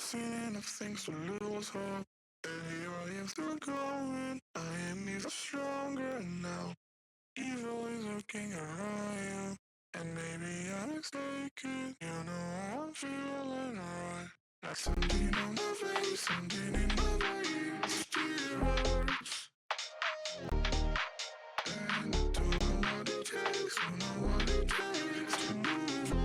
seen enough things to lose hope. And here I am still going. I am even stronger now. Evil is lurking around you. And maybe I'm mistaken. You know I'm feeling alright. Like something on my face, something in my veins. Still hurts. And I don't know what it takes, don't know what it takes to move on.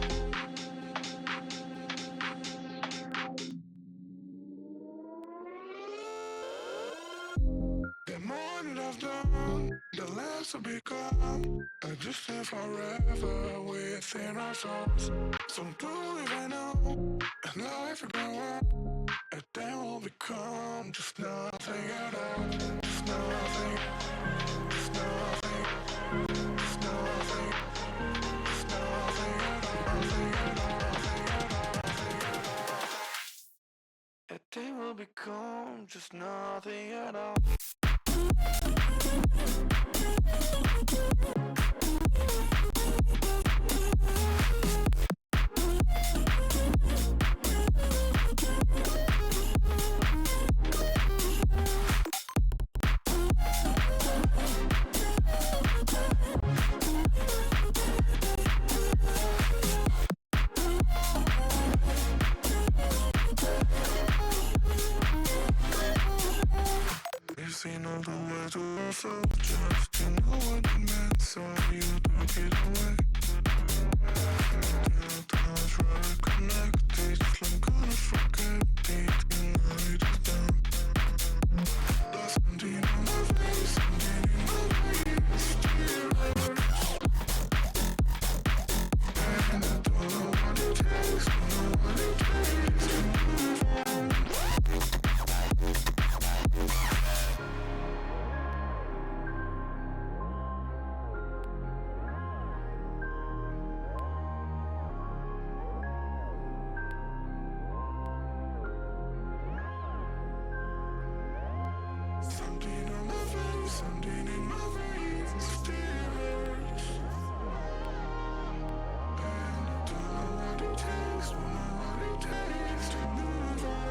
The more that I've done, the less I become. I just live forever within our souls. Some do even know, and life will go on. And then we'll become just nothing at all. Just nothing, just nothing, just nothing, just nothing at all. Nothing at all, nothing at all, nothing at all. And then we'll become just nothing at all. You've seen all the words to yourself just to know what it meant, so you took it away. Till times were connected, I'm gonna forget it tonight is done. There's something on my face, something in my veins, still hurts. And I don't know what it takes, don't know what it takes to move on. Something on my face, something in my veins, still hurts. And I don't know what it takes, don't know what it takes to move on.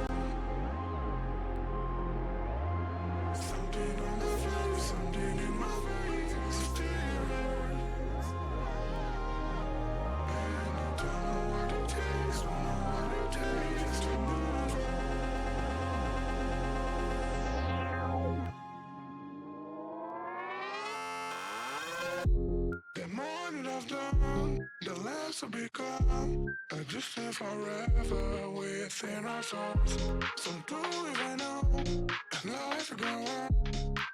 Something on my face, something in my veins, still hurts. And I don't know what it takes, don't know what it takes to move on. The more that I've done, the less I become. I just live forever within our souls. Some do even know, and life will go on.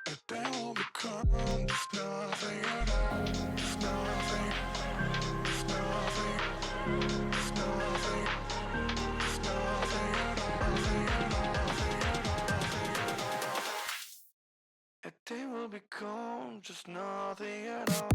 And then we'll become just nothing at all. Just nothing, just nothing, just nothing, just nothing at all. Nothing at all, nothing at all, nothing at all. And then we'll become just nothing at all.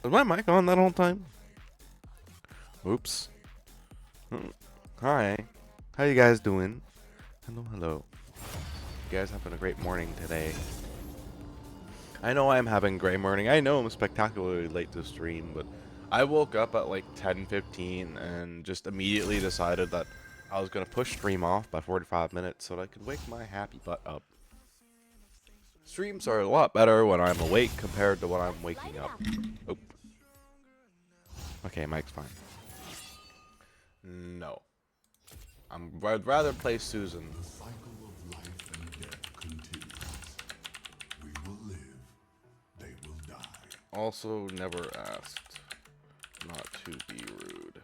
Was my mic on that whole time? Oops. Hi. How you guys doing? Hello, hello. You guys having a great morning today. I know I'm having a great morning. I know I'm spectacularly late to stream, but I woke up at like 10:15 and just immediately decided that I was going to push stream off by 45 minutes so that I could wake my happy butt up. Streams are a lot better when I'm awake compared to when I'm waking up. Oh. Okay, mic's fine. No. I'd rather play Susan. The cycle of life and death continues. We will live, they will die. Also, never asked not to be rude.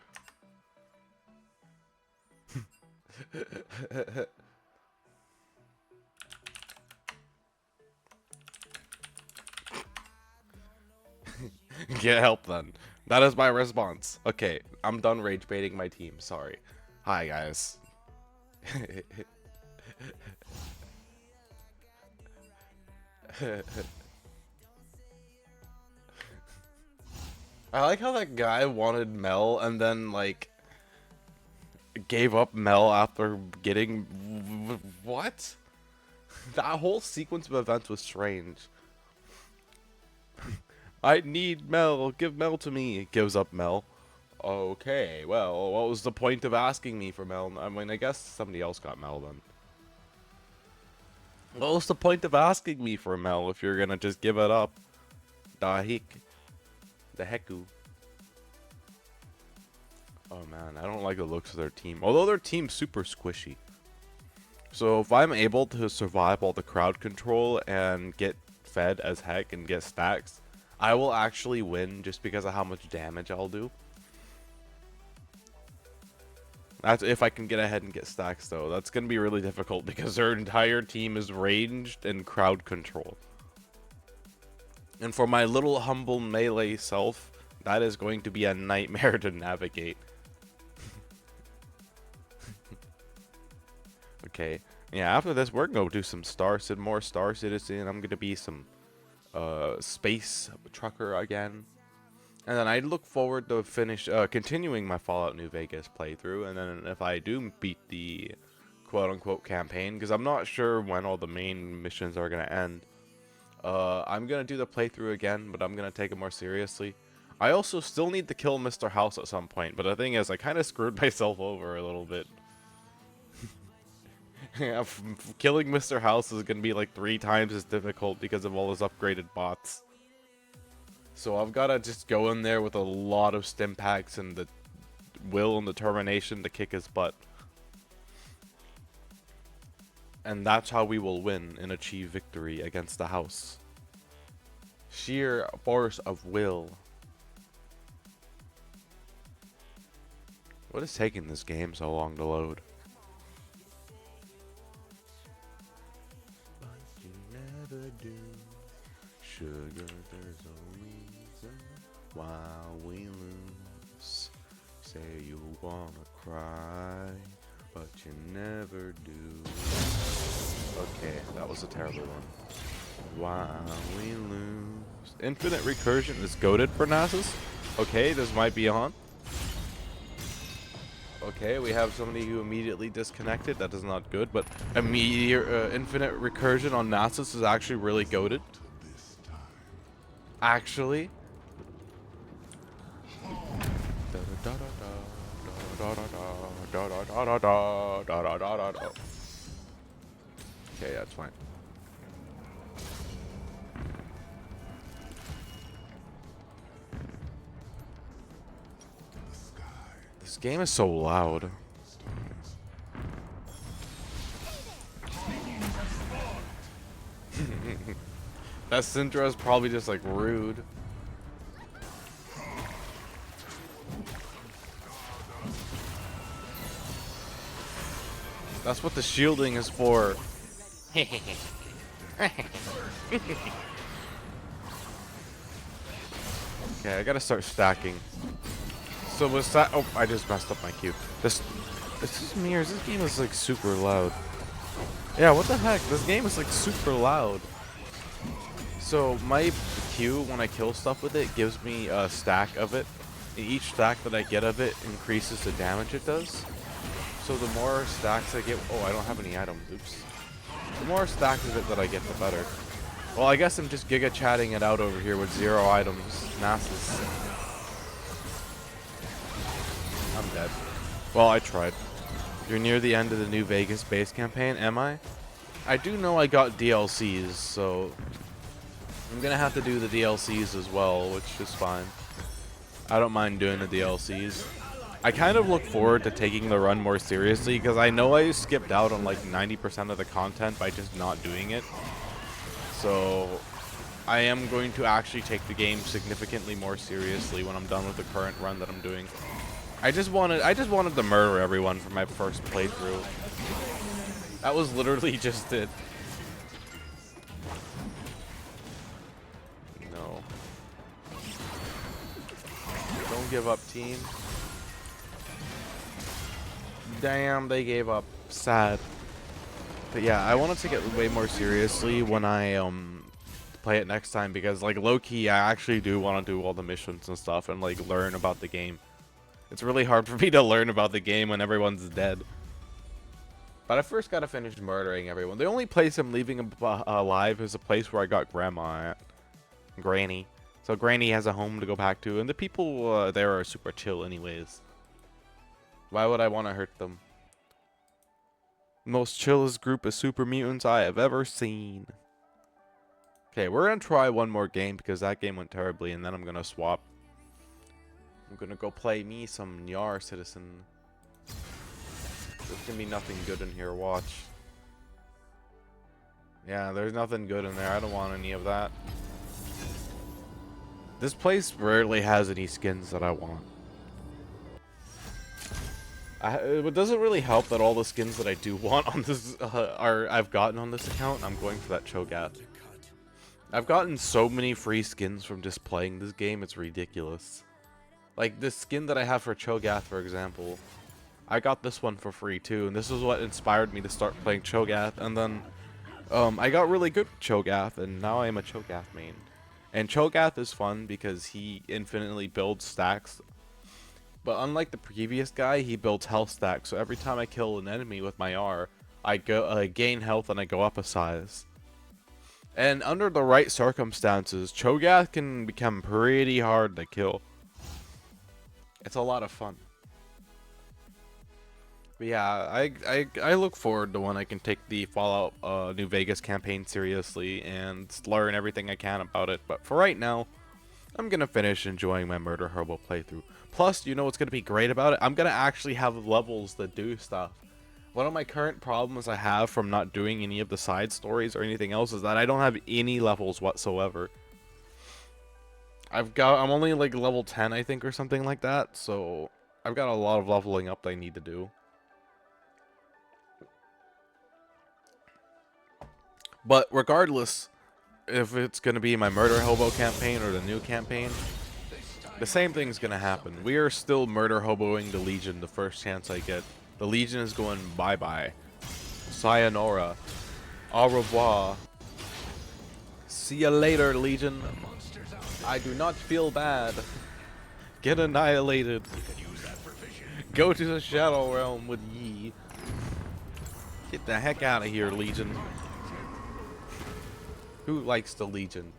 Get help then. That is my response. Okay, I'm done rage baiting my team. Sorry. Hi guys. I like how that guy wanted Mel and then like gave up Mel after getting what? That whole sequence of events was strange. I need Mel. Give Mel to me. It gives up Mel. Okay, well, what was the point of asking me for Mel? I mean, I guess somebody else got Mel then. What was the point of asking me for Mel if you're gonna just give it up? Da heck. The hecku. Oh man, I don't like the looks of their team. Although their team's super squishy. So if I'm able to survive all the crowd control and get fed as heck and get stacks, I will actually win just because of how much damage I'll do. That's if I can get ahead and get stacks though. That's going to be really difficult because their entire team is ranged and crowd control. And for my little humble melee self, that is going to be a nightmare to navigate. Okay. Yeah, after this, we're going to do some more Star Citizen. I'm going to be some space trucker again. And then I look forward to continuing my Fallout New Vegas playthrough. And then if I do beat the quote-unquote campaign, because I'm not sure when all the main missions are going to end, I'm going to do the playthrough again, but I'm going to take it more seriously. I also still need to kill Mr. House at some point, but the thing is, I kind of screwed myself over a little bit. Yeah, killing Mr. House is going to be like 3 times as difficult because of all his upgraded bots. So I've got to just go in there with a lot of stim packs and the will and determination to kick his butt. And that's how we will win and achieve victory against the house. Sheer force of will. What is taking this game so long to load? But you never do. Sugar, there's a reason why we lose. Say you wanna cry, but you never do. Okay, that was a terrible one. Why we lose. Infinite recursion is goated for Nasus. Okay, this might be on. Okay, we have somebody who immediately disconnected. That is not good, but infinite recursion on Nasus is actually really goated. Actually. Okay, that's fine. This game is so loud. That Syndra is probably just like rude. That's what the shielding is for. Okay, I gotta start stacking. So was that? Oh, I just messed up my cue. This is mirrors. This game is like super loud. Yeah, what the heck? This game is like super loud. So my Q, when I kill stuff with it, gives me a stack of it. And each stack that I get of it increases the damage it does. So the more stacks I get, oh, I don't have any items. Oops. The more stacks of it that I get, the better. Well, I guess I'm just giga chatting it out over here with 0 items. Nasus. I'm dead. Well, I tried. You're near the end of the New Vegas base campaign, am I? I do know I got DLCs, so I'm gonna have to do the DLCs as well, which is fine. I don't mind doing the DLCs. I kind of look forward to taking the run more seriously because I know I skipped out on like 90% of the content by just not doing it. So I am going to actually take the game significantly more seriously when I'm done with the current run that I'm doing. I just wanted to murder everyone for my first playthrough. That was literally just it. No. Don't give up, team. Damn, they gave up. sad. But yeah, I want to take it way more seriously when I play it next time, because like low-key I actually do want to do all the missions and stuff and like learn about the game. It's really hard for me to learn about the game when everyone's dead. But I first gotta finish murdering everyone. The only place I'm leaving alive is a place where I got Grandma at. Granny. So Granny has a home to go back to, and the people there are super chill anyways. Why would I want to hurt them? Most chillest group of super mutants I have ever seen. Okay, we're gonna try one more game because that game went terribly, and then I'm gonna swap. I'm gonna go play me some Nyar Citizen. There's gonna be nothing good in here, watch. Yeah, there's nothing good in there. I don't want any of that. This place rarely has any skins that I want. It doesn't really help that all the skins that I do want on this I've gotten on this account. I'm going for that Cho'Gath. I've gotten so many free skins from just playing this game, it's ridiculous. Like this skin that I have for Cho'Gath, for example, I got this one for free too, and this is what inspired me to start playing Cho'Gath. And then I got really good with Cho'Gath, and now I am a Cho'Gath main. And Cho'Gath is fun because he infinitely builds stacks. But unlike the previous guy, he builds health stacks. So every time I kill an enemy with my R, I gain health and I go up a size. And under the right circumstances, Cho'Gath can become pretty hard to kill. It's a lot of fun. But yeah, I look forward to when I can take the Fallout New Vegas campaign seriously and learn everything I can about it. But for right now, I'm going to finish enjoying my Murder Hobo playthrough. Plus, you know what's going to be great about it? I'm going to actually have levels that do stuff. One of my current problems I have from not doing any of the side stories or anything else is that I don't have any levels whatsoever. I'm only like level 10, I think, or something like that. So I've got a lot of leveling up that I need to do. But regardless, if it's going to be my Murder Hobo campaign or the new campaign, the same thing's going to happen. We are still Murder Hoboing the Legion the first chance I get. The Legion is going bye-bye. Sayonara. Au revoir. See ya later, Legion. I do not feel bad. Get annihilated. Go to the Shadow Realm with Yi. Get the heck out of here, Legion. Who likes the Legion?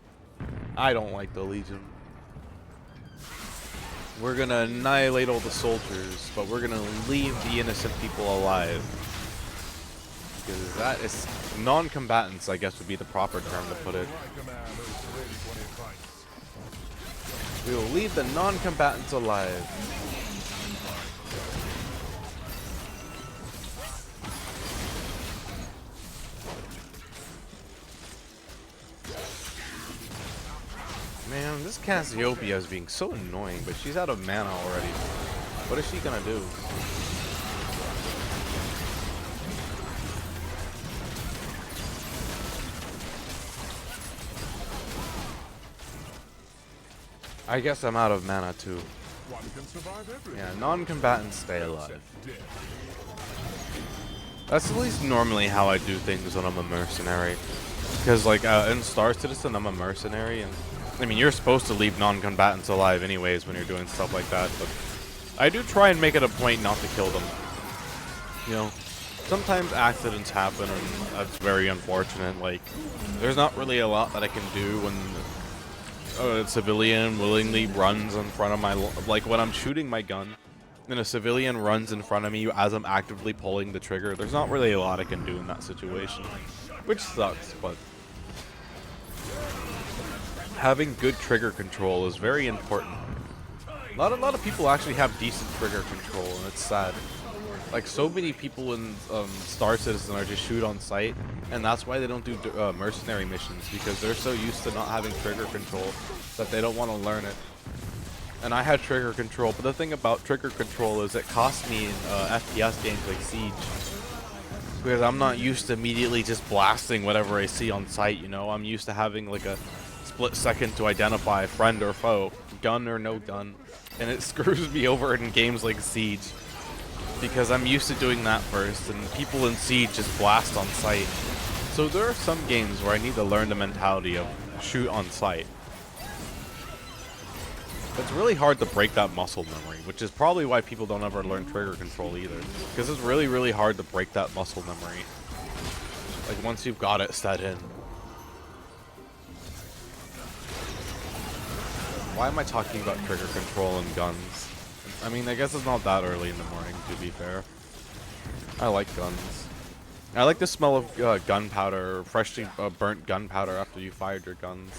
I don't like the Legion. We're gonna annihilate all the soldiers, but we're gonna leave the innocent people alive. Because that is... non-combatants, I guess, would be the proper term to put it. We will leave the non-combatants alive. Man, this Cassiopeia is being so annoying, but she's out of mana already. What is she gonna do? I guess I'm out of mana too. Yeah, non-combatants stay alive. That's at least normally how I do things when I'm a mercenary. Because like in Star Citizen, I'm a mercenary, and I mean, you're supposed to leave non-combatants alive anyways when you're doing stuff like that, but I do try and make it a point not to kill them. You know, sometimes accidents happen, and that's very unfortunate. Like, there's not really a lot that I can do when a civilian willingly runs in front of my... like, when I'm shooting my gun, and a civilian runs in front of me as I'm actively pulling the trigger, there's not really a lot I can do in that situation. Which sucks, but... having good trigger control is very important. Not a lot of people actually have decent trigger control, and it's sad. Like, so many people in Star Citizen are just shoot on sight, and that's why they don't do mercenary missions, because they're so used to not having trigger control that they don't want to learn it. And I had trigger control, but the thing about trigger control is it costs me in FPS games like Siege, because I'm not used to immediately just blasting whatever I see on sight, you know? I'm used to having like a split second to identify friend or foe, gun or no gun, and it screws me over in games like Siege. because I'm used to doing that first, and people in Siege just blast on sight. So there are some games where I need to learn the mentality of shoot on sight. It's really hard to break that muscle memory, which is probably why people don't ever learn trigger control either. Because it's really, really hard to break that muscle memory. Like, once you've got it set in. Why am I talking about trigger control and guns? I mean, I guess it's not that early in the morning, to be fair. I like guns. I like the smell of gunpowder, freshly burnt gunpowder after you fired your guns.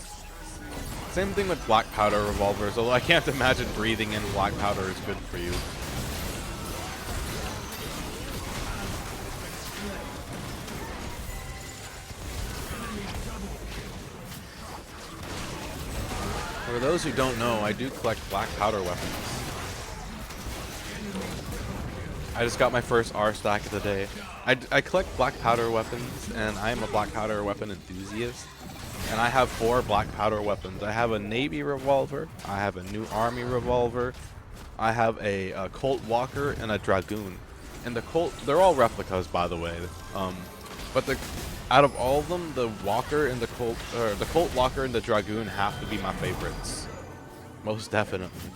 Same thing with black powder revolvers, although I can't imagine breathing in black powder is good for you. For those who don't know, I do collect black powder weapons. I just got my first R stack of the day. I collect black powder weapons, and I am a black powder weapon enthusiast. And I have 4 black powder weapons. I have a Navy revolver, I have a new Army revolver, I have a Colt Walker, and a Dragoon. And the Colt, they're all replicas, by the way. But out of all of them, the Walker and the Colt Walker and the Dragoon have to be my favorites. Most definitely.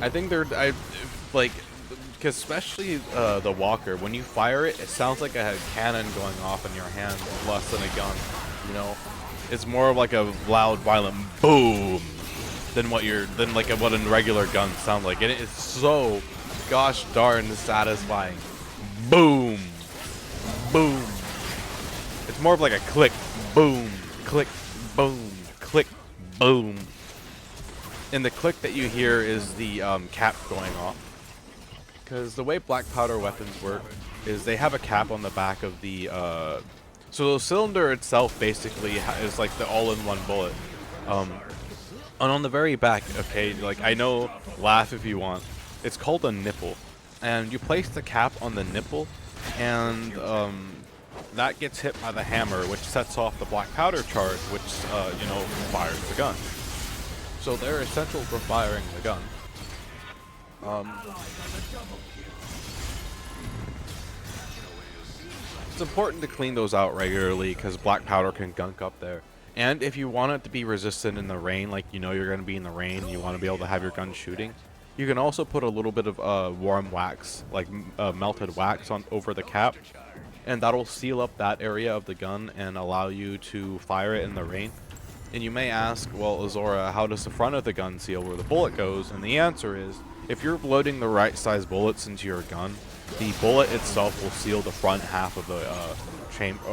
I think because especially the Walker, when you fire it, it sounds like a cannon going off in your hand, less than a gun. You know, it's more of like a loud, violent boom than what a regular gun sounds like, and it's so gosh darn satisfying. Boom, boom. It's more of like a click, boom, click, boom, click, boom. And the click that you hear is the cap going off. Because the way black powder weapons work is they have a cap on the back of the so the cylinder itself basically is like the all-in-one bullet, and on the very back, okay, like, I know, laugh if you want, it's called a nipple, and you place the cap on the nipple, and that gets hit by the hammer, which sets off the black powder charge, which fires the gun. So they're essential for firing the gun. It's important to clean those out regularly because black powder can gunk up there. And if you want it to be resistant in the rain, like you're going to be in the rain, you want to be able to have your gun shooting, you can also put a little bit of warm wax, like melted wax, on over the cap, and that'll seal up that area of the gun and allow you to fire it in the rain. And you may ask, well, Azora, how does the front of the gun seal where the bullet goes? And the answer is, if you're loading the right size bullets into your gun, the bullet itself will seal the front half of the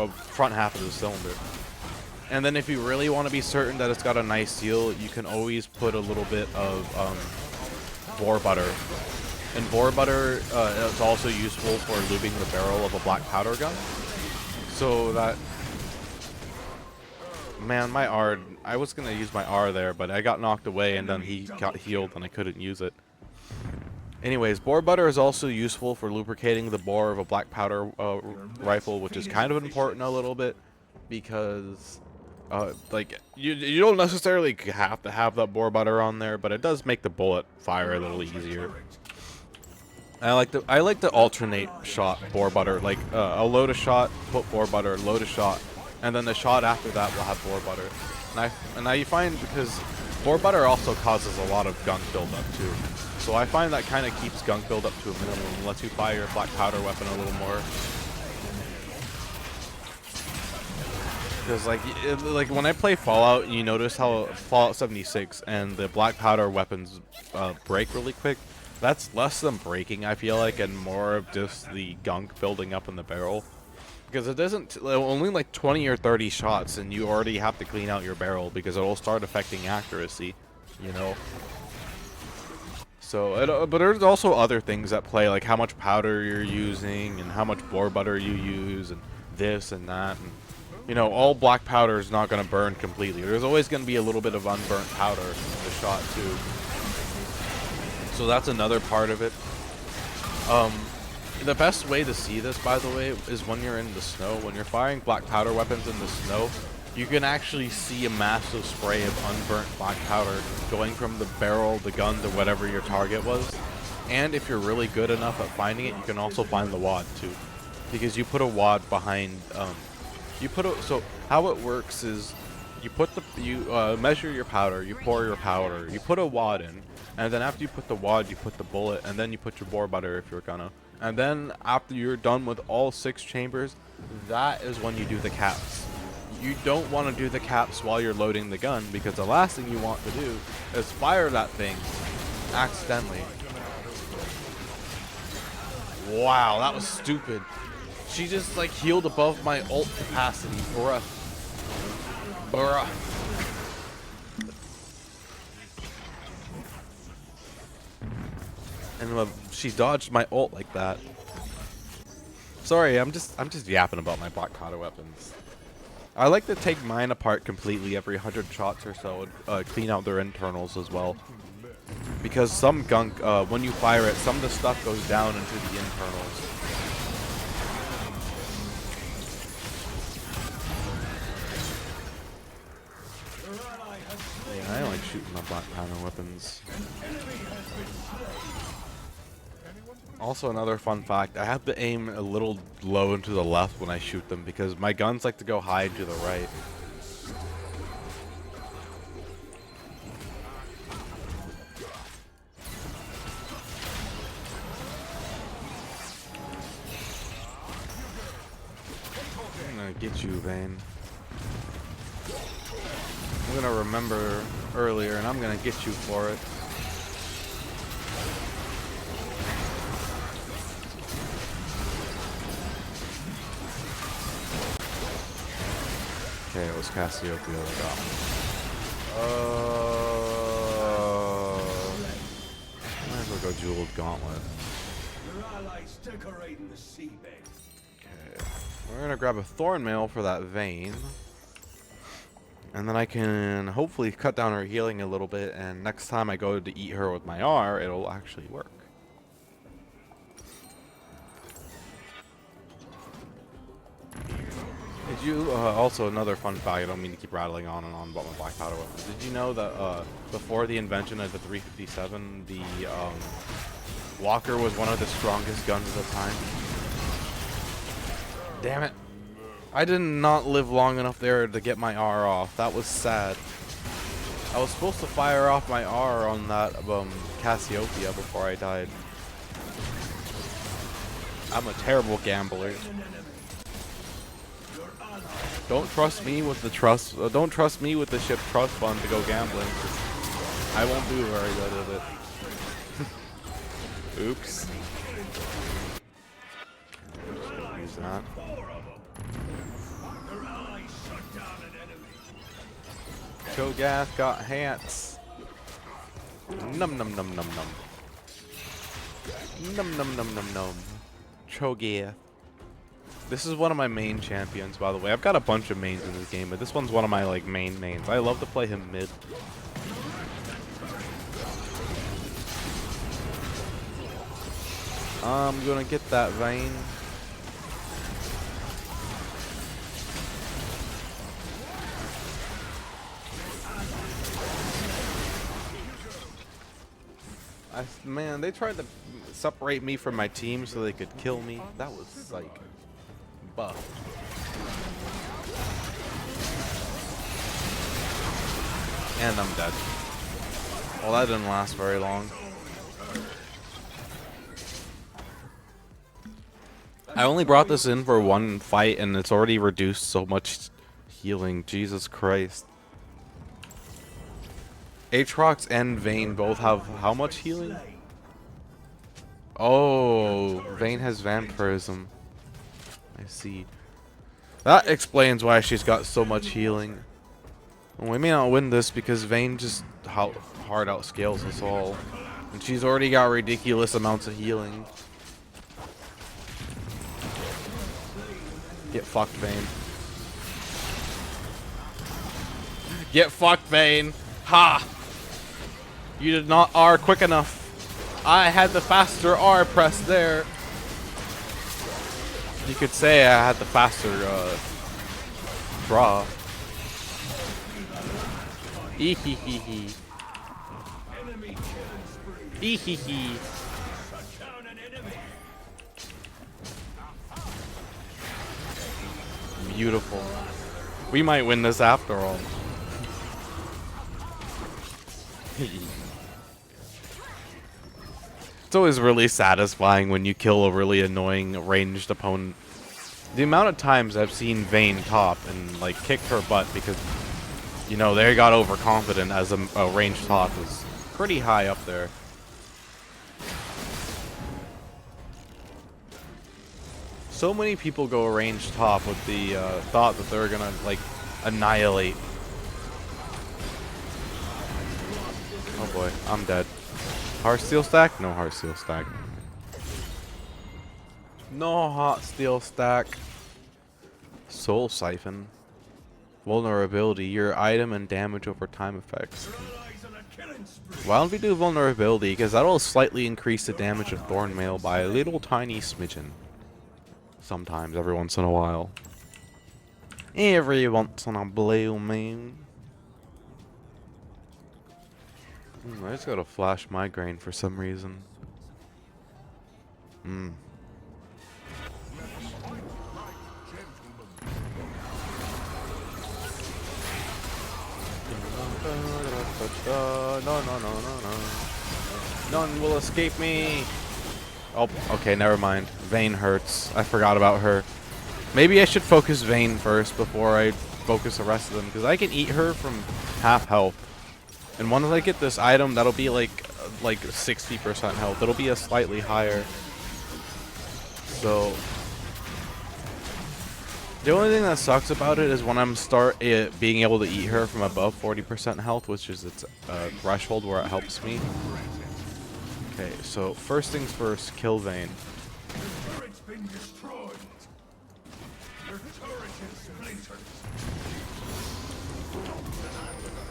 front half of the cylinder. And then if you really want to be certain that it's got a nice seal, you can always put a little bit of boar butter. And boar butter is also useful for lubing the barrel of a black powder gun. So that... Man, my R, I was going to use my R there, but I got knocked away and then he got healed and I couldn't use it. Anyways, boar butter is also useful for lubricating the bore of a black powder rifle, which is kind of important a little bit because, like, you don't necessarily have to have that boar butter on there, but it does make the bullet fire a little easier. I like to alternate shot boar butter, like I'll load a shot, put boar butter, load a shot, and then the shot after that will have boar butter. And I find, because boar butter also causes a lot of gunk buildup too. So I find that kind of keeps gunk buildup to a minimum and lets you fire your black powder weapon a little more. Because like when I play Fallout, you notice how Fallout 76 and the black powder weapons break really quick. That's less than breaking, I feel like, and more of just the gunk building up in the barrel. Because it doesn't, only like 20 or 30 shots and you already have to clean out your barrel because it'll start affecting accuracy, you know. So, but there's also other things that play, like how much powder you're using and how much boar butter you use and this and that. And, you know, all black powder is not going to burn completely. There's always going to be a little bit of unburnt powder in the shot too. So that's another part of it. The best way to see this, by the way, is when you're in the snow. When you're firing black powder weapons in the snow, you can actually see a massive spray of unburnt black powder going from the barrel, the gun, to whatever your target was. And if you're really good enough at finding it, you can also find the wad too, because you put a wad behind. So how it works is you measure your powder, you pour your powder, you put a wad in, and then after you put the wad, you put the bullet, and then you put your bore butter if you're gonna. And then after you're done with all 6 chambers, that is when you do the caps. You don't want to do the caps while you're loading the gun, because the last thing you want to do is fire that thing accidentally. Wow, that was stupid. She just like healed above my ult capacity, bruh. Bruh. And she dodged my ult like that. Sorry, I'm just yapping about my black powder weapons. I like to take mine apart completely every 100 shots or so, and clean out their internals as well. Because some gunk, when you fire it, some of the stuff goes down into the internals. Yeah, I like shooting my black powder weapons. Also, another fun fact, I have to aim a little low and to the left when I shoot them, because my guns like to go high and to the right. I'm gonna get you, Vayne. I'm gonna remember earlier, and I'm gonna get you for it. Okay, it was Cassiopeia that got me. Might as well go Jeweled Gauntlet. Okay, we're gonna grab a Thorn Mail for that Vayne. And then I can hopefully cut down her healing a little bit, and next time I go to eat her with my R, it'll actually work. Did you, also another fun fact, I don't mean to keep rattling on and on about my black powder weapons. Did you know that before the invention of the 357, the Walker was one of the strongest guns of the time? Damn it. I did not live long enough there to get my R off. That was sad. I was supposed to fire off my R on that Cassiopeia before I died. I'm a terrible gambler. Don't trust me with the don't trust me with the ship trust fund to go gambling. I won't do very good at it. Oops. Use that. Cho'Gath got hands. Num num num num num. Num num num num num. Cho'Gath. This is one of my main champions, by the way. I've got a bunch of mains in this game, but this one's one of my like mains. I love to play him mid. I'm gonna get that Vayne. Man, they tried to separate me from my team so they could kill me. That was like buff. And I'm dead. Well, that didn't last very long. I only brought this in for one fight and it's already reduced so much healing. Jesus Christ. Aatrox and Vayne both have how much healing? Oh, Vayne has vampirism. I see. That explains why she's got so much healing. Well, we may not win this because Vayne just hard outscales us all. And she's already got ridiculous amounts of healing. Get fucked, Vayne. Get fucked, Vayne. Ha! You did not R quick enough. I had the faster R press there. You could say I had the faster draw. Ehehehe. Ehehe. beautiful. We might win this after all. It's always really satisfying when you kill a really annoying ranged opponent. The amount of times I've seen Vayne top and like kicked her butt because, you know, they got overconfident as a ranged top is pretty high up there. So many people go ranged top with the thought that they're gonna like annihilate. Oh boy, I'm dead. Heart steel stack? No heart steel stack. No hot steel stack. Soul siphon. Vulnerability. Your item and damage over time effects. Why don't we do vulnerability? Because that'll slightly increase the damage of thorn mail by a little tiny smidgen. Sometimes, every once in a while. Every once in a blue moon. I just got a flash migraine for some reason. No. None will escape me. Oh, okay, never mind. Vayne hurts. I forgot about her. Maybe I should focus Vayne first before I focus the rest of them, because I can eat her from half health. And once I get this item, that'll be like 60% health. It'll be a slightly higher. So the only thing that sucks about it is when I'm being able to eat her from above 40% health, which is its threshold where it helps me. Okay, so first things first, kill Vayne. Turret's been destroyed. Your turret is splintered.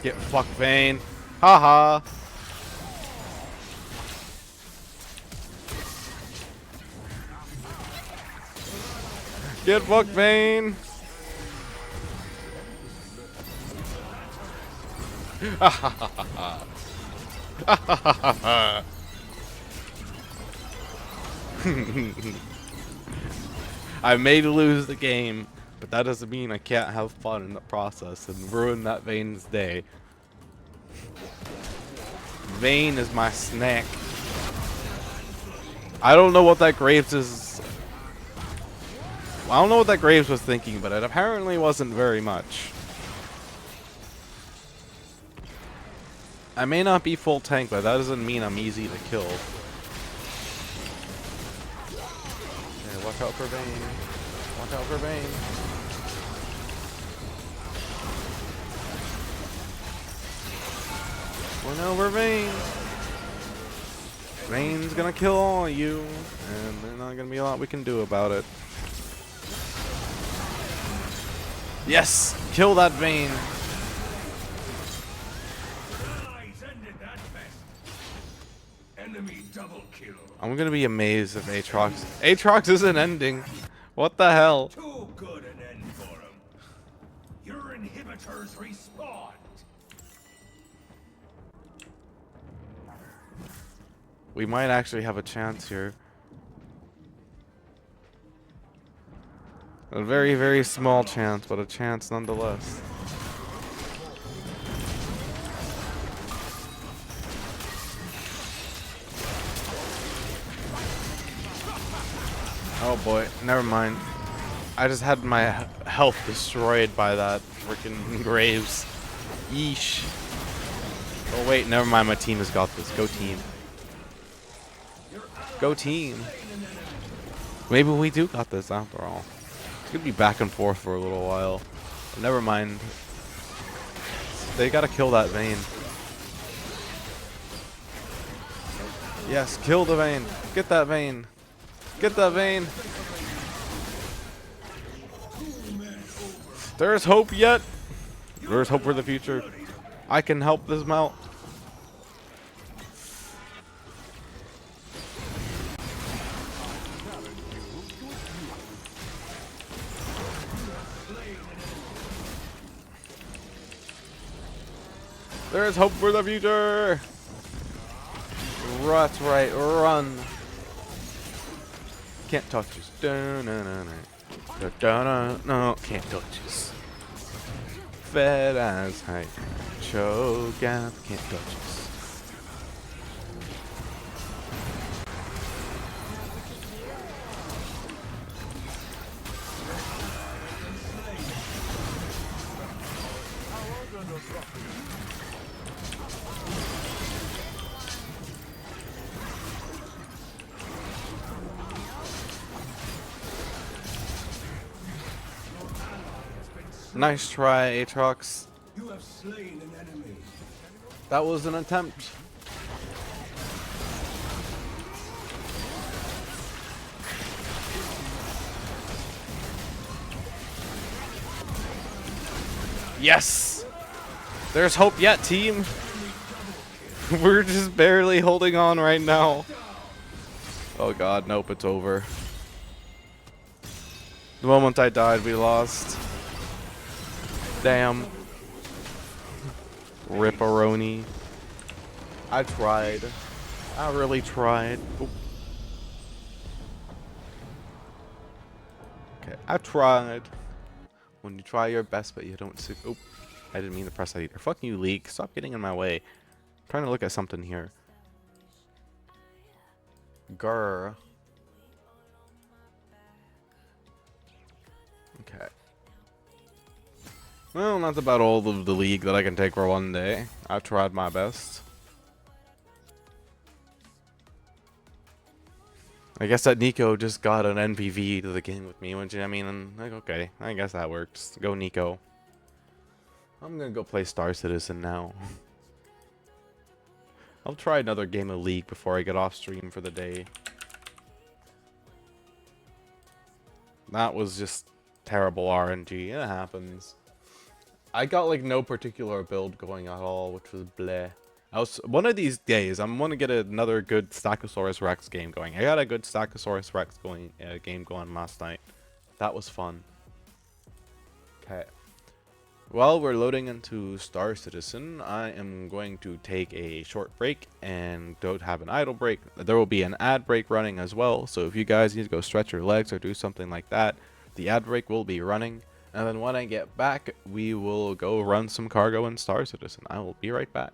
Get fucked, Vayne. Haha. Get fucked, Vayne. I may lose the game, but that doesn't mean I can't have fun in the process and ruin that Vayne's day. Vayne is my snack. I don't know what that Graves is. I don't know what that Graves was thinking, but it apparently wasn't very much. I may not be full tank, but that doesn't mean I'm easy to kill. Okay, watch out for Vayne. Watch out for Vayne. Went over Vayne. Vayne's gonna kill all of you, and there's not gonna be a lot we can do about it. Yes! Kill that Vayne! Enemy double kill. I'm gonna be amazed if Aatrox isn't ending. What the hell? Too good an end for him. Your inhibitors respawned. We might actually have a chance here. A very, very small chance, but a chance nonetheless. Oh boy, never mind. I just had my health destroyed by that freaking Graves. Yeesh. Oh wait, never mind, my team has got this. Go team. Go team. Maybe we do got this after all. It's gonna be back and forth for a little while. But never mind. They gotta kill that Vayne. Yes, kill the Vayne. Get that Vayne. Get that Vayne. There's hope yet. There's hope for the future. I can help this mount. There's hope for the future. That's right. Run. Can't touch us. Da-da-da. No, can't dodge this. Fed as height. Choke gap, can't dodge this. Nice try, Aatrox. You have slain an enemy. That was an attempt. Yes! There's hope yet, team. We're just barely holding on right now. Oh god, nope, it's over. The moment I died, we lost. Damn. Ripperoni. I tried. I really tried. Oop. Okay, I tried. When you try your best, but you don't see. Oop. I didn't mean to press that either. Fuck you, Leak. Stop getting in my way. I'm trying to look at something here. Grr. Okay. Well, that's about all of the league that I can take for one day. I've tried my best. I guess that Nico just got an NPV to the game with me, which I mean, and like, okay, I guess that works. Go Nico. I'm gonna go play Star Citizen now. I'll try another game of League before I get off stream for the day. That was just terrible RNG. It happens. I got like no particular build going at all, which was bleh. One of these days, I'm gonna get another good Stackosaurus Rex game going. I got a good Stackosaurus Rex game going last night. That was fun. Okay. While we're loading into Star Citizen, I am going to take a short break and don't have an idle break. There will be an ad break running as well, so if you guys need to go stretch your legs or do something like that, the ad break will be running. And then when I get back, we will go run some cargo in Star Citizen. I will be right back.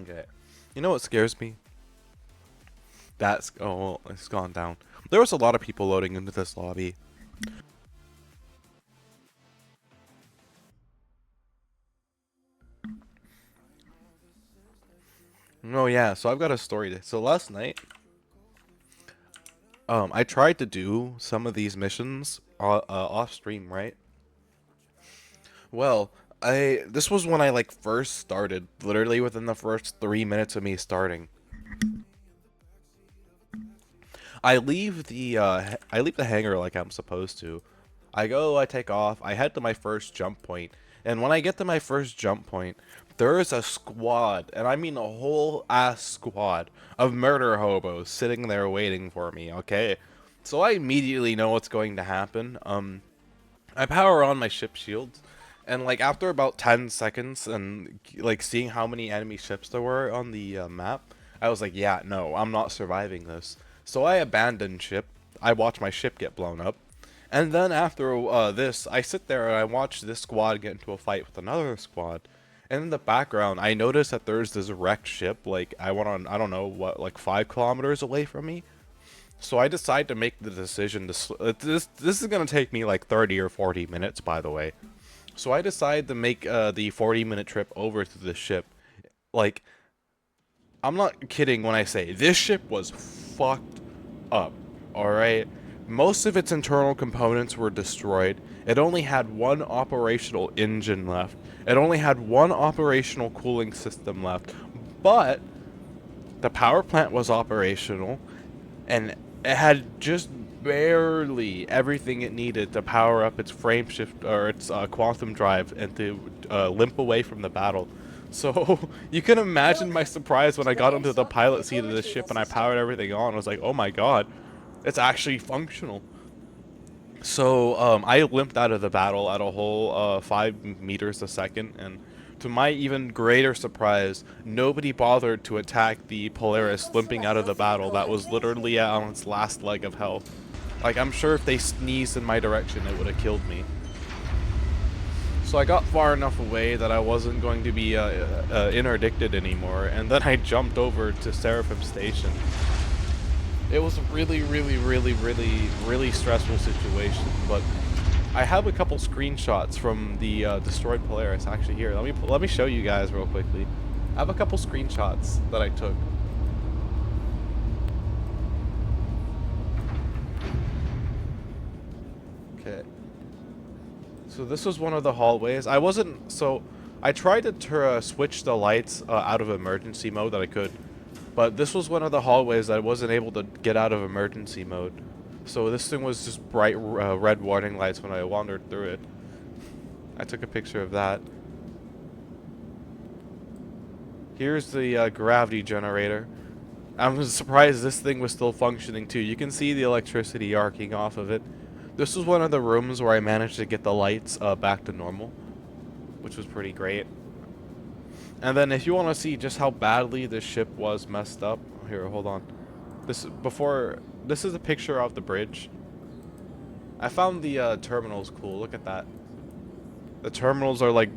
Okay. You know what scares me? That's... Oh, well, it's gone down. There was a lot of people loading into this lobby. Oh, yeah. So I've got a story. So last night, I tried to do some of these missions off stream, right? Well, this was when I like first started, literally within the first 3 minutes of me starting. I leave the hangar like I'm supposed to. I go, I take off, I head to my first jump point, and when I get to my first jump point, there is a squad, and I mean a whole ass squad of murder hobos sitting there waiting for me, okay? So I immediately know what's going to happen. I power on my ship shields, and like after about 10 seconds and like seeing how many enemy ships there were on the map, I was like, yeah, no, I'm not surviving this. So I abandoned ship. I watched my ship get blown up. And then after this, I sit there and I watch this squad get into a fight with another squad. And in the background, I notice that there's this wrecked ship, like I went on, I don't know what, like 5 kilometers away from me. So I decide to make the decision to this is gonna take me like 30 or 40 minutes, by the way. So I decide to make the 40-minute trip over to this ship. Like, I'm not kidding when I say this ship was fucked up. All right, most of its internal components were destroyed. It only had one operational engine left. It only had one operational cooling system left. But the power plant was operational, and it had just barely everything it needed to power up its frame shift or its quantum drive and to limp away from the battle. So you can imagine my surprise when I got into the pilot seat of this ship and I powered everything on. I was like, oh my god, it's actually functional. So I limped out of the battle at a whole 5 meters a second, and to my even greater surprise, nobody bothered to attack the Polaris limping out of the battle that was literally on its last leg of health. Like, I'm sure if they sneezed in my direction, it would have killed me. So I got far enough away that I wasn't going to be interdicted anymore, and then I jumped over to Seraphim Station. It was a really stressful situation, but I have a couple screenshots from the destroyed Polaris actually here. Let me show you guys real quickly. I have a couple screenshots that I took. Okay. So this was one of the hallways. I tried to switch the lights out of emergency mode that I could. But this was one of the hallways that I wasn't able to get out of emergency mode. So this thing was just bright red warning lights when I wandered through it. I took a picture of that. Here's the gravity generator. I'm surprised this thing was still functioning too. You can see the electricity arcing off of it. This was one of the rooms where I managed to get the lights back to normal, which was pretty great. And then if you want to see just how badly this ship was messed up, here, hold on. This is a picture of the bridge. I found the terminals cool. Look at that. The terminals are like,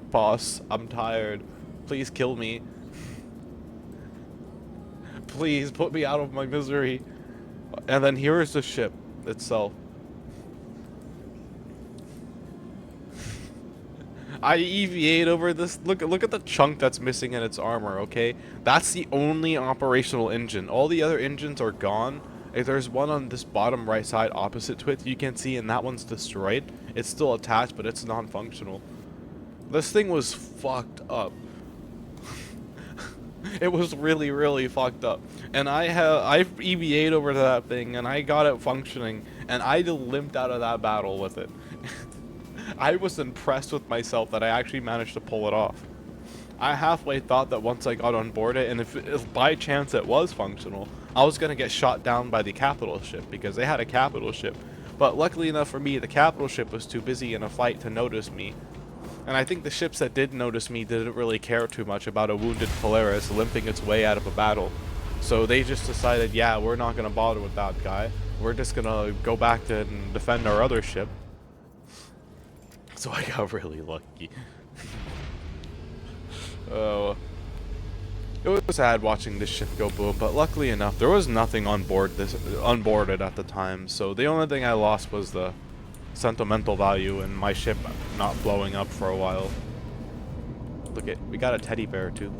boss, I'm tired. Please kill me. Please put me out of my misery. And then here is the ship itself. I EVA'd over this. Look at the chunk that's missing in its armor, okay? That's the only operational engine. All the other engines are gone. If there's one on this bottom right side opposite to it, you can see, and that one's destroyed. It's still attached, but it's non-functional. This thing was fucked up. It was really fucked up. And I've EVA'd over to that thing, and I got it functioning, and I limped out of that battle with it. I was impressed with myself that I actually managed to pull it off. I halfway thought that once I got on board it, and if by chance it was functional, I was going to get shot down by the capital ship, because they had a capital ship. But luckily enough for me, the capital ship was too busy in a fight to notice me. And I think the ships that did notice me didn't really care too much about a wounded Polaris limping its way out of a battle. So they just decided, yeah, we're not going to bother with that guy. We're just going to go back to and defend our other ship. So I got really lucky. Oh, it was sad watching this ship go boom, but luckily enough, there was nothing unboarded at the time. So the only thing I lost was the sentimental value and my ship not blowing up for a while. Look we got a teddy bear too.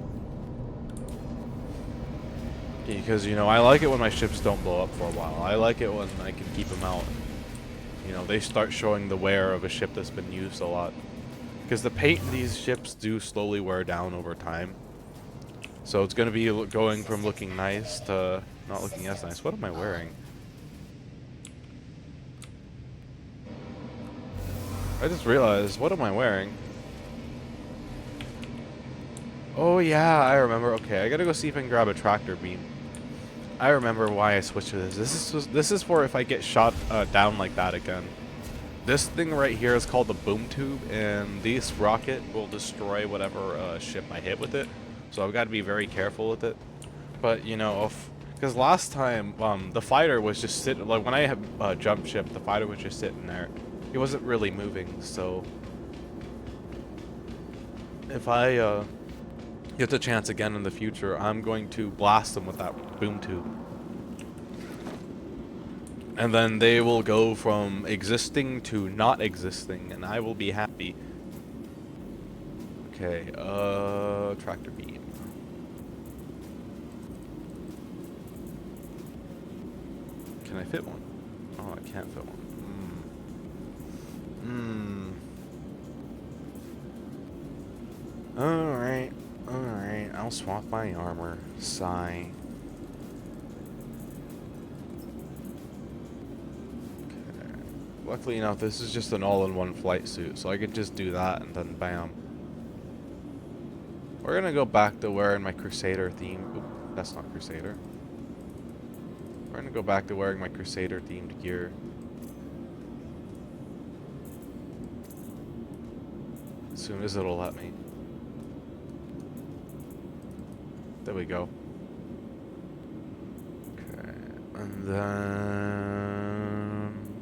Because, you know, I like it when my ships don't blow up for a while. I like it when I can keep them out. You know, they start showing the wear of a ship that's been used a lot. Because the paint in these ships do slowly wear down over time. So it's going to be going from looking nice to not looking as nice. What am I wearing? I just realized, what am I wearing? Oh yeah, I remember. Okay, I gotta go see if I can grab a tractor beam. I remember why I switched to this. This is for if I get shot down like that again. This thing right here is called the boom tube, and this rocket will destroy whatever ship I hit with it. So I've got to be very careful with it. But you know, because last time the fighter was just sitting, like when I had jump ship, the fighter was just sitting there. He wasn't really moving. So if I get the chance again in the future, I'm going to blast them with that boom tube. And then they will go from existing to not existing, and I will be happy. Okay, tractor beam. Can I fit one? Oh, I can't fit one. Alright, alright, I'll swap my armor. Sigh. Luckily enough, this is just an all-in-one flight suit, so I could just do that and then bam. We're gonna go back to wearing my Crusader theme. Oop, that's not Crusader. We're gonna go back to wearing my Crusader themed gear. As soon as it'll let me. There we go. Okay, and then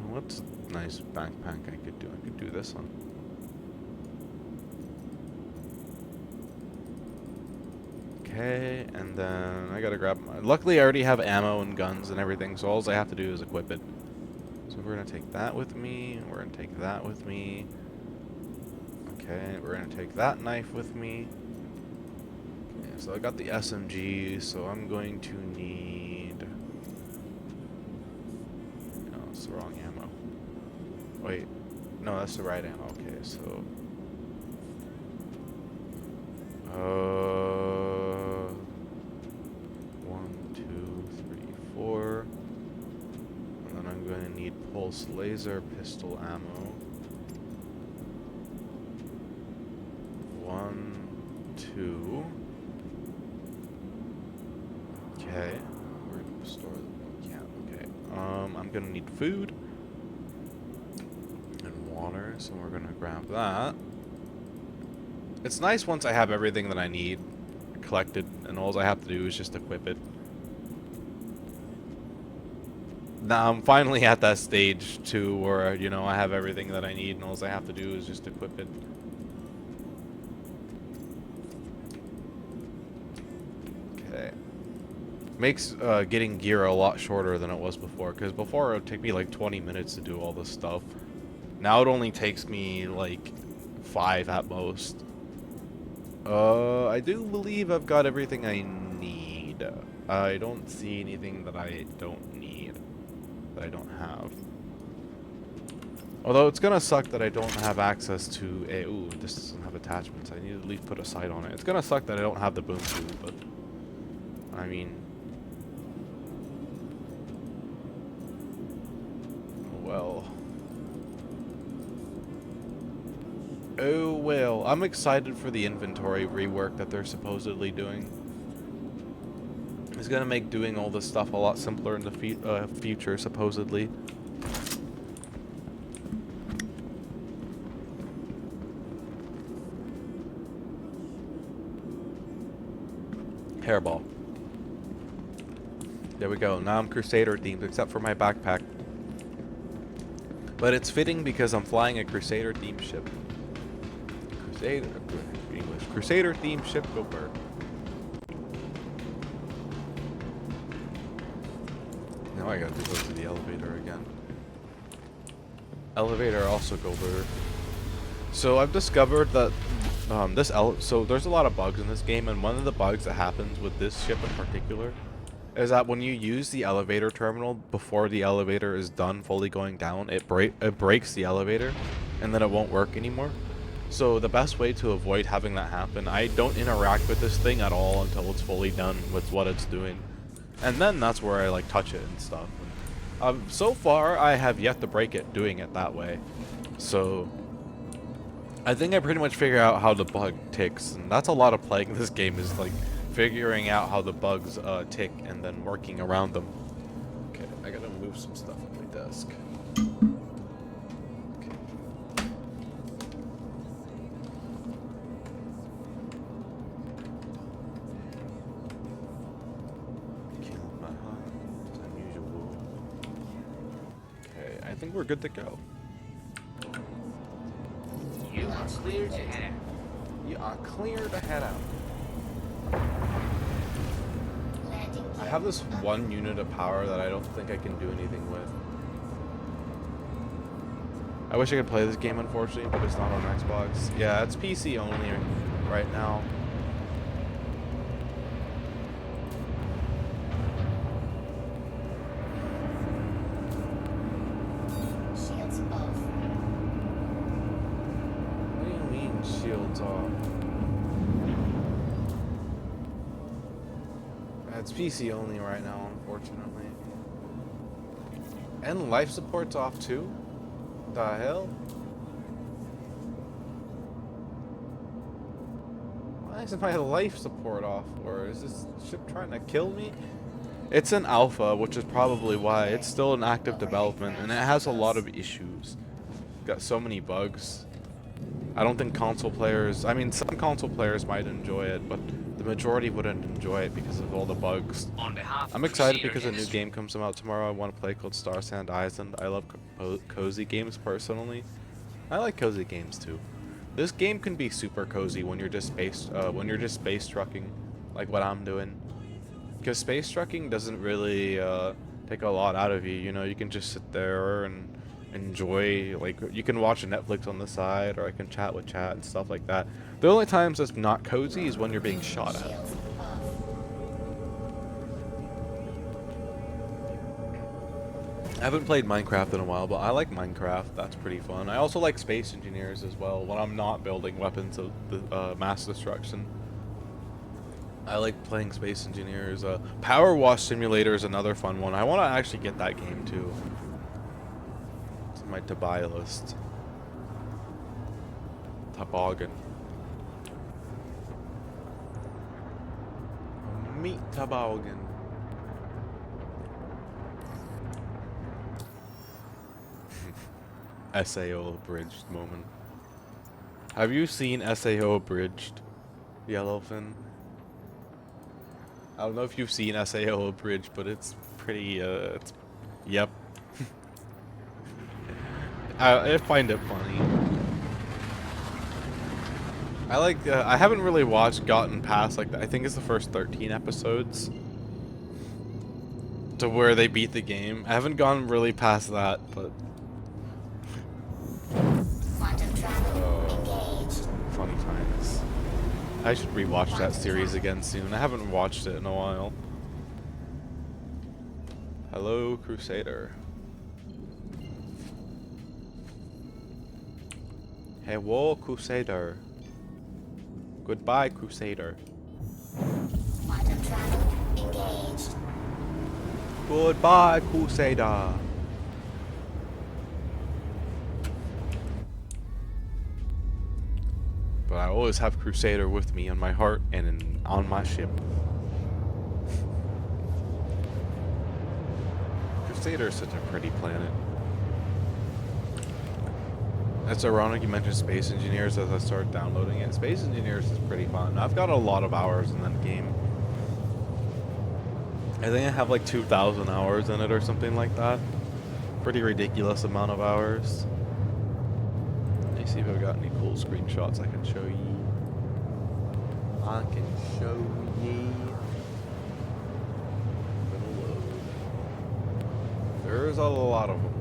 what's a nice backpack I could do? I could do this one. Okay, and then I gotta grab my... Luckily, I already have ammo and guns and everything, so all I have to do is equip it. So we're gonna take that with me. We're gonna take that with me. Okay, we're gonna take that knife with me. Okay, so I got the SMG, so I'm going to need... No, it's the wrong ammo. Wait, no, that's the right ammo. Okay, so... 1, 2, 3, 4. And then I'm going to need pulse laser pistol ammo. 1, 2. Okay. Where do we store them? Yeah, okay. I'm gonna need food and water, so we're gonna grab that. It's nice once I have everything that I need collected, and all I have to do is just equip it. Now I'm finally at that stage too, where you know I have everything that I need, and all I have to do is just equip it. Okay. Makes getting gear a lot shorter than it was before, because before it would take me like 20 minutes to do all this stuff. Now it only takes me like 5 at most. I do believe I've got everything I need. I don't see anything that I don't need, that I don't have. Although it's gonna suck that I don't have access to a... Ooh, this doesn't have attachments. I need to at least put a sight on it. It's gonna suck that I don't have the boom tube, but... I mean... well... oh well. I'm excited for the inventory rework that they're supposedly doing. It's gonna make doing all this stuff a lot simpler in the future, supposedly. Hairball. There we go. Now I'm Crusader themed, except for my backpack. But it's fitting because I'm flying a Crusader themed ship. Crusader themed ship go bird. Now I got to go to the elevator again. Elevator also go bird. So I've discovered that so there's a lot of bugs in this game, and one of the bugs that happens with this ship in particular is that when you use the elevator terminal before the elevator is done fully going down, it breaks the elevator, and then it won't work anymore. So the best way to avoid having that happen, I don't interact with this thing at all until it's fully done with what it's doing. And then that's where I like touch it and stuff. So far, I have yet to break it doing it that way. So I think I pretty much figure out how the bug ticks. And that's a lot of playing this game, is like figuring out how the bugs tick and then working around them. Okay, I gotta move some stuff on my desk. Okay. think we're good to go. You are clear to head out. You are clear to head out. I have this one unit of power that I don't think I can do anything with. I wish I could play this game, unfortunately, but it's not on Xbox. Yeah, it's PC only right now. Shields off. What do you mean, shields off? It's PC only right now, unfortunately. And life support's off too? The hell? Why is my life support off for? Is this ship trying to kill me? It's an alpha, which is probably why. It's still in active development, and it has a lot of issues. Got so many bugs. I don't think console players... I mean, some console players might enjoy it, but the majority wouldn't enjoy it because of all the bugs. On behalf I'm of excited Crusader because a new Industries, game comes out tomorrow I want to play called Star Sand Island. I love cozy games personally. I like cozy games too. This game can be super cozy when you're just space trucking, like what I'm doing. Because space trucking doesn't really take a lot out of you. You know, you can just sit there and enjoy. Like, you can watch Netflix on the side, or I can chat with chat and stuff like that. The only times it's not cozy is when you're being shot at. Shields off. I haven't played Minecraft in a while, but I like Minecraft. That's pretty fun. I also like Space Engineers as well, when I'm not building weapons of the, mass destruction. I like playing Space Engineers. Power Wash Simulator is another fun one. I want to actually get that game too. It's on my to-buy list. Toboggan. Meat toboggan. SAO abridged moment. Have you seen SAO abridged, Yellowfin? I don't know if you've seen SAO abridged, but it's pretty, yep. I find it funny. I haven't really gotten past, like, I think it's the first 13 episodes to where they beat the game. I haven't gone really past that, but... Quantum travel engaged. Funny times. I should rewatch that series again soon. I haven't watched it in a while. Hello, Crusader. Hello, Crusader. Goodbye, Crusader. Quantum travel engaged. Goodbye, Crusader. But I always have Crusader with me on my heart and on my ship. Crusader is such a pretty planet. It's ironic you mentioned Space Engineers as I started downloading it. Space Engineers is pretty fun. I've got a lot of hours in that game. I think I have like 2,000 hours in it or something like that. Pretty ridiculous amount of hours. Let me see if I've got any cool screenshots I can show ye. I can show ye. Gonna load. There's a lot of them.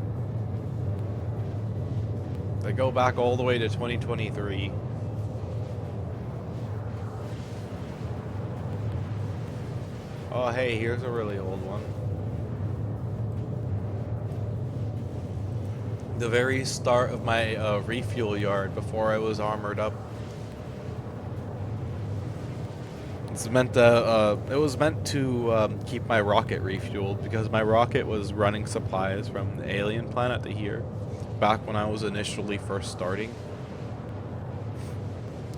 They go back all the way to 2023. Oh, hey, here's a really old one. The very start of my refuel yard before I was armored up. It's meant to, it was meant to keep my rocket refueled because my rocket was running supplies from the alien planet to here. Back when I was initially first starting.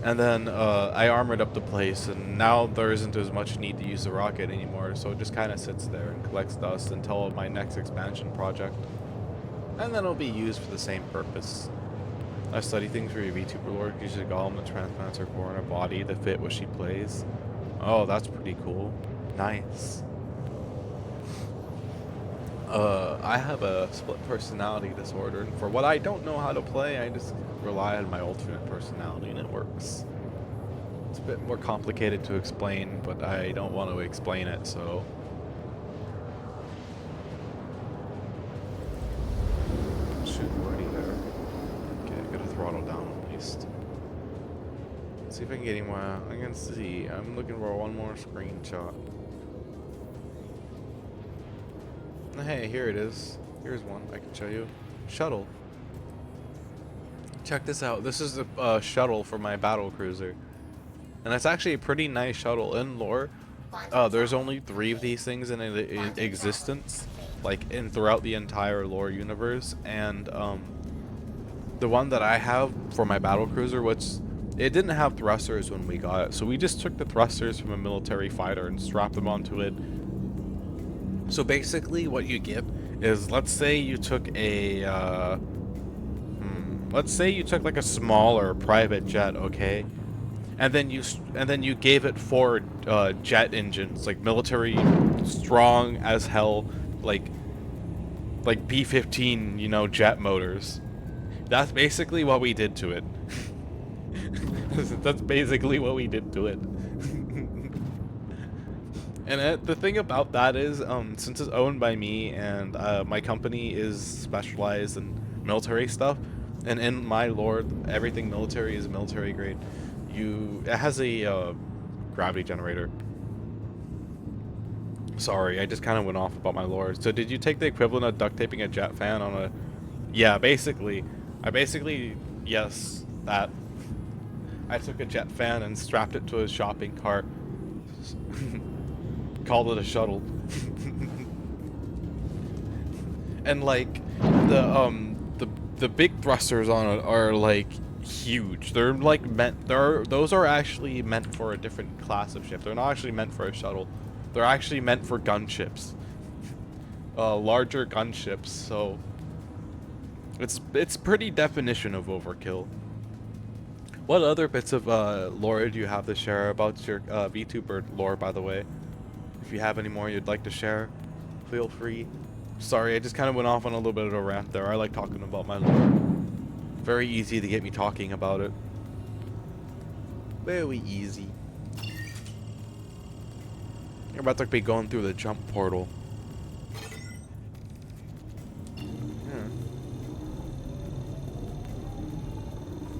And then I armored up the place, and now there isn't as much need to use the rocket anymore, so it just kind of sits there and collects dust until my next expansion project. And then it'll be used for the same purpose. I study things for your VTuber Lord, uses a golem that transplants her core in her body to fit what she plays. Oh, that's pretty cool. Nice. I have a split personality disorder, and for what I don't know how to play, I just rely on my alternate personality, and it works. It's a bit more complicated to explain, but I don't want to explain it, so... Shoot, already there. Okay, I gotta throttle down at least. Let's see if I can get any more. I can see. I'm looking for one more screenshot. Hey, here it is. Here's one I can show you. Shuttle. Check this out. This is the shuttle for my battle cruiser. And it's actually a pretty nice shuttle in lore. There's only 3 of these things in existence, like throughout the entire lore universe. And the one that I have for my battle cruiser, which it didn't have thrusters when we got it, so we just took the thrusters from a military fighter and strapped them onto it. So basically what you get is, let's say you took a let's say you took like a smaller private jet, okay, and then you gave it 4 jet engines, like military strong as hell, like B-15, you know, jet motors. That's basically what we did to it. That's basically what we did to it. And the thing about that is, since it's owned by me and my company is specialized in military stuff, and in my lore, everything military is military grade. It has a gravity generator. Sorry, I just kind of went off about my lore. So did you take the equivalent of duct taping a jet fan on a... Yeah, basically. Yes, that. I took a jet fan and strapped it to a shopping cart. Called it a shuttle. And like the big thrusters on it are like huge. They're like those are actually meant for a different class of ship. They're not actually meant for a shuttle. They're actually meant for gunships. Larger gunships, so it's pretty definition of overkill. What other bits of lore do you have to share about your VTuber lore, by the way? If you have any more you'd like to share, feel free. Sorry, I just kind of went off on a little bit of a rant there. I like talking about my lore. Very easy to get me talking about it. Very easy. You're about to be going through the jump portal. Yeah.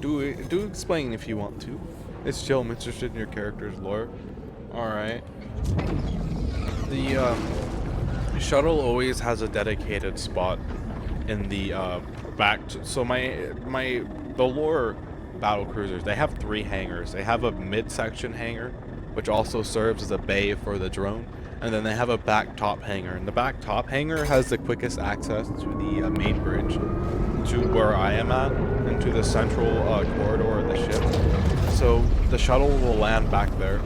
Do explain if you want to. It's chill. I'm interested in your character's lore. Alright. The shuttle always has a dedicated spot in the back. So the lore battle cruisers, they have 3 hangars. They have a midsection hangar, which also serves as a bay for the drone, and then they have a back top hangar. And the back top hangar has the quickest access to the main bridge, to where I am at, and to the central corridor of the ship. So the shuttle will land back there.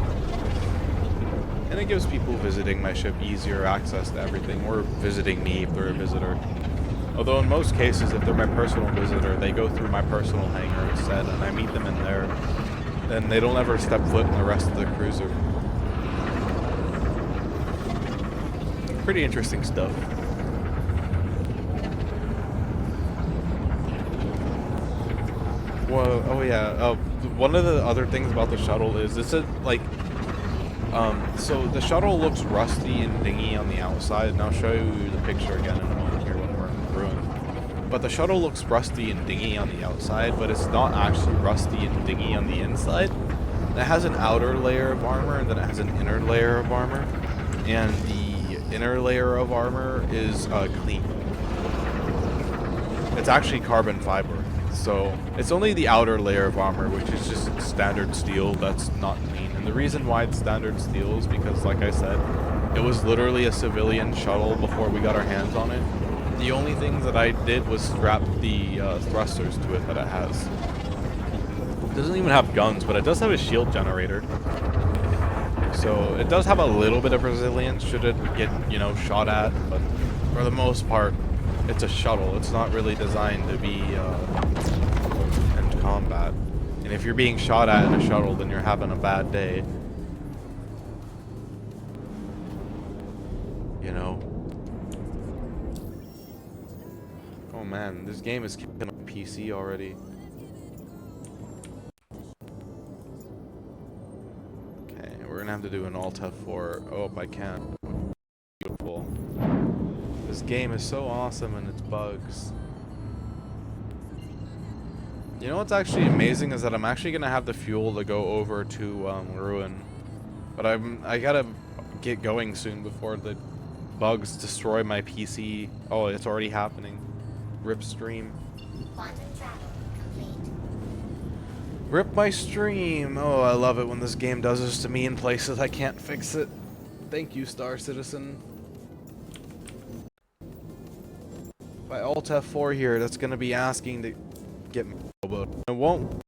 And it gives people visiting my ship easier access to everything, or visiting me if they're a visitor. Although in most cases, if they're my personal visitor, they go through my personal hangar instead, and I meet them in there. Then they don't ever step foot in the rest of the cruiser. Pretty interesting stuff. Well, oh yeah, one of the other things about the shuttle is so the shuttle looks rusty and dingy on the outside, and I'll show you the picture again in a moment here when we're in ruin. But the shuttle looks rusty and dingy on the outside, but it's not actually rusty and dingy on the inside. It has an outer layer of armor, and then it has an inner layer of armor, and the inner layer of armor is clean. It's actually carbon fiber, so it's only the outer layer of armor, which is just standard steel that's not clean. And the reason why it's standard steel is because, like I said, it was literally a civilian shuttle before we got our hands on it. The only thing that I did was strap the thrusters to it that it has. It doesn't even have guns, but it does have a shield generator. So it does have a little bit of resilience should it get, you know, shot at, but for the most part, it's a shuttle. It's not really designed to be in combat. And if you're being shot at in a shuttle, then you're having a bad day. You know? man, this game is kicking my PC already. Okay, we're gonna have to do an Alt F4. Oh, I can't. Beautiful. This game is so awesome and its bugs. You know what's actually amazing is that I'm actually gonna have the fuel to go over to Ruin, but I gotta get going soon before the bugs destroy my PC. Oh, it's already happening. Rip stream. Quantum travel complete. Rip my stream. Oh, I love it when this game does this to me in places I can't fix it. Thank you, Star Citizen. If I Alt F4 here, that's gonna be asking to get me. It won't.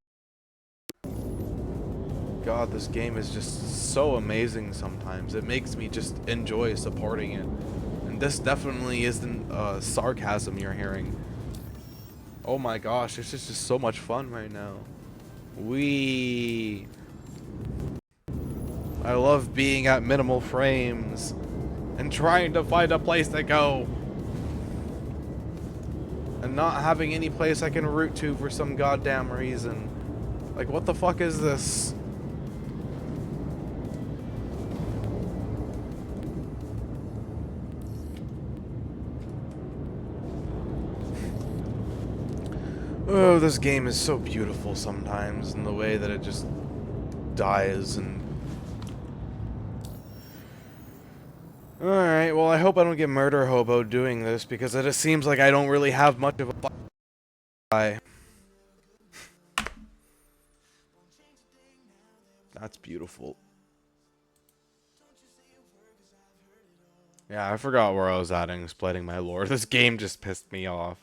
God, this game is just so amazing sometimes. It makes me just enjoy supporting it. And this definitely isn't sarcasm you're hearing. Oh my gosh, it's just so much fun right now. I love being at minimal frames and trying to find a place to go. And not having any place I can route to for some goddamn reason. Like, what the fuck is this? Oh, this game is so beautiful sometimes in the way that it just dies and... Alright, well I hope I don't get murder hobo doing this because it just seems like I don't really have much of a fight. That's beautiful. Yeah, I forgot where I was at in explaining my lore. This game just pissed me off.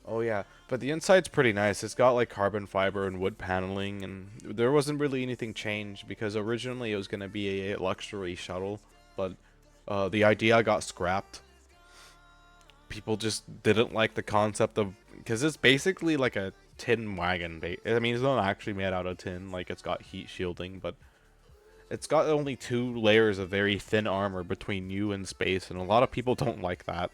Oh yeah, but the inside's pretty nice. It's got like carbon fiber and wood paneling, and there wasn't really anything changed because originally it was going to be a luxury shuttle, but the idea got scrapped. People just didn't like the concept of, because it's basically like a tin wagon. I mean, it's not actually made out of tin, like it's got heat shielding, but it's got only 2 layers of very thin armor between you and space, and a lot of people don't like that.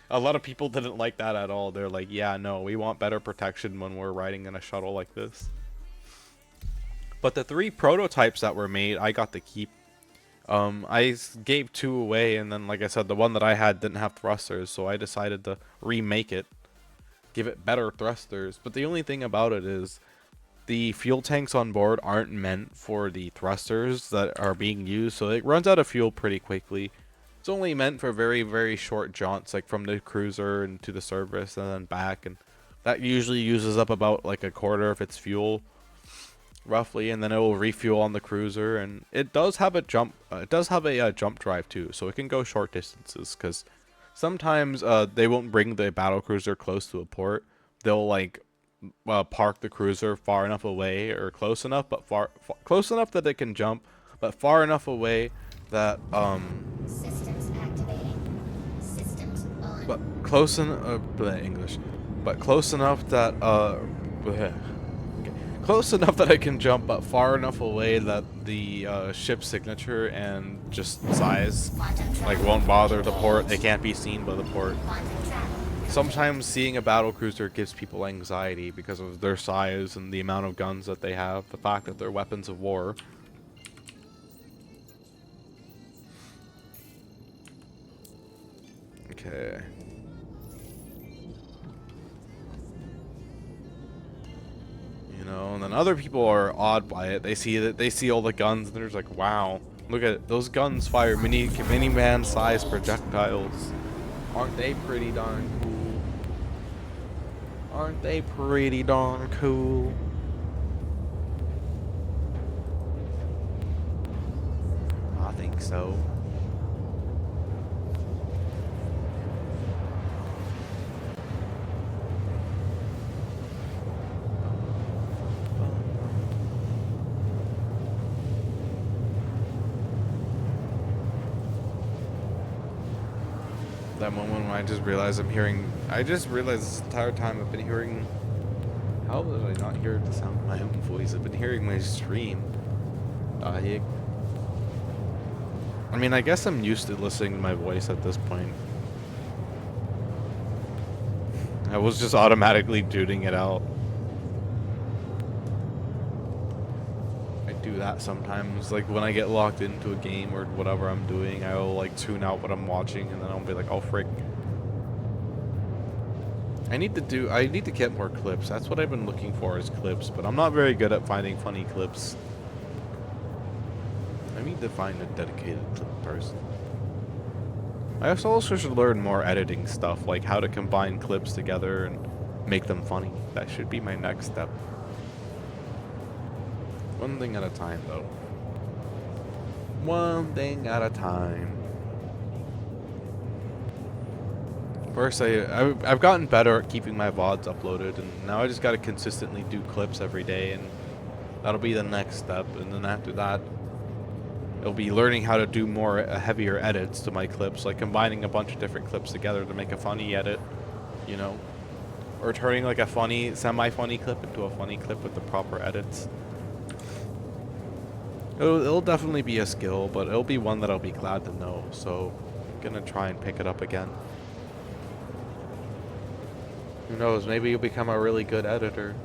A lot of people didn't like that at all. They're like, yeah, no, we want better protection when we're riding in a shuttle like this. But the 3 prototypes that were made, I got to keep. I gave 2 away, and then, like I said, the one that I had didn't have thrusters, so I decided to remake it, give it better thrusters. But the only thing about it is the fuel tanks on board aren't meant for the thrusters that are being used, so it runs out of fuel pretty quickly. It's only meant for very, very short jaunts, like from the cruiser and to the surface and then back, and that usually uses up about like a quarter of its fuel, roughly, and then it will refuel on the cruiser. And it does have a jump. Jump drive too, so it can go short distances. Because sometimes they won't bring the battle cruiser close to a port. They'll like park the cruiser far enough away or close enough, but close enough that it can jump, but far enough away that Systems activating. Systems on. but close enough English, but close enough that okay. Close enough that I can jump, but far enough away that the ship's signature and just size like won't bother the port. They can't be seen by the port. Sometimes seeing a battle cruiser gives people anxiety because of their size and the amount of guns that they have, the fact that they're weapons of war. Okay. You know, and then other people are awed by it. They see all the guns and they're just like, wow, look at it. Those guns fire miniman sized projectiles. Aren't they pretty darn cool? Aren't they pretty darn cool? I think so. That moment when I just realized I just realized this entire time I've been hearing, how did I not hear the sound of my own voice? I've been hearing my stream. I mean, I guess I'm used to listening to my voice at this point. I was just automatically tuning it out. I do that sometimes, like when I get locked into a game or whatever I'm doing, I'll like tune out what I'm watching and then I'll be like, oh frick. I need to get more clips. That's what I've been looking for is clips, but I'm not very good at finding funny clips. I need to find a dedicated clip person. I also should learn more editing stuff, like how to combine clips together and make them funny. That should be my next step. One thing at a time, though. One thing at a time. First, I've gotten better at keeping my VODs uploaded, and now I just gotta consistently do clips every day, and that'll be the next step. And then after that, it'll be learning how to do more heavier edits to my clips, like combining a bunch of different clips together to make a funny edit, you know, or turning like a funny, semi-funny clip into a funny clip with the proper edits. It'll definitely be a skill, but it'll be one that I'll be glad to know, so I'm gonna try and pick it up again. Who knows, maybe you'll become a really good editor.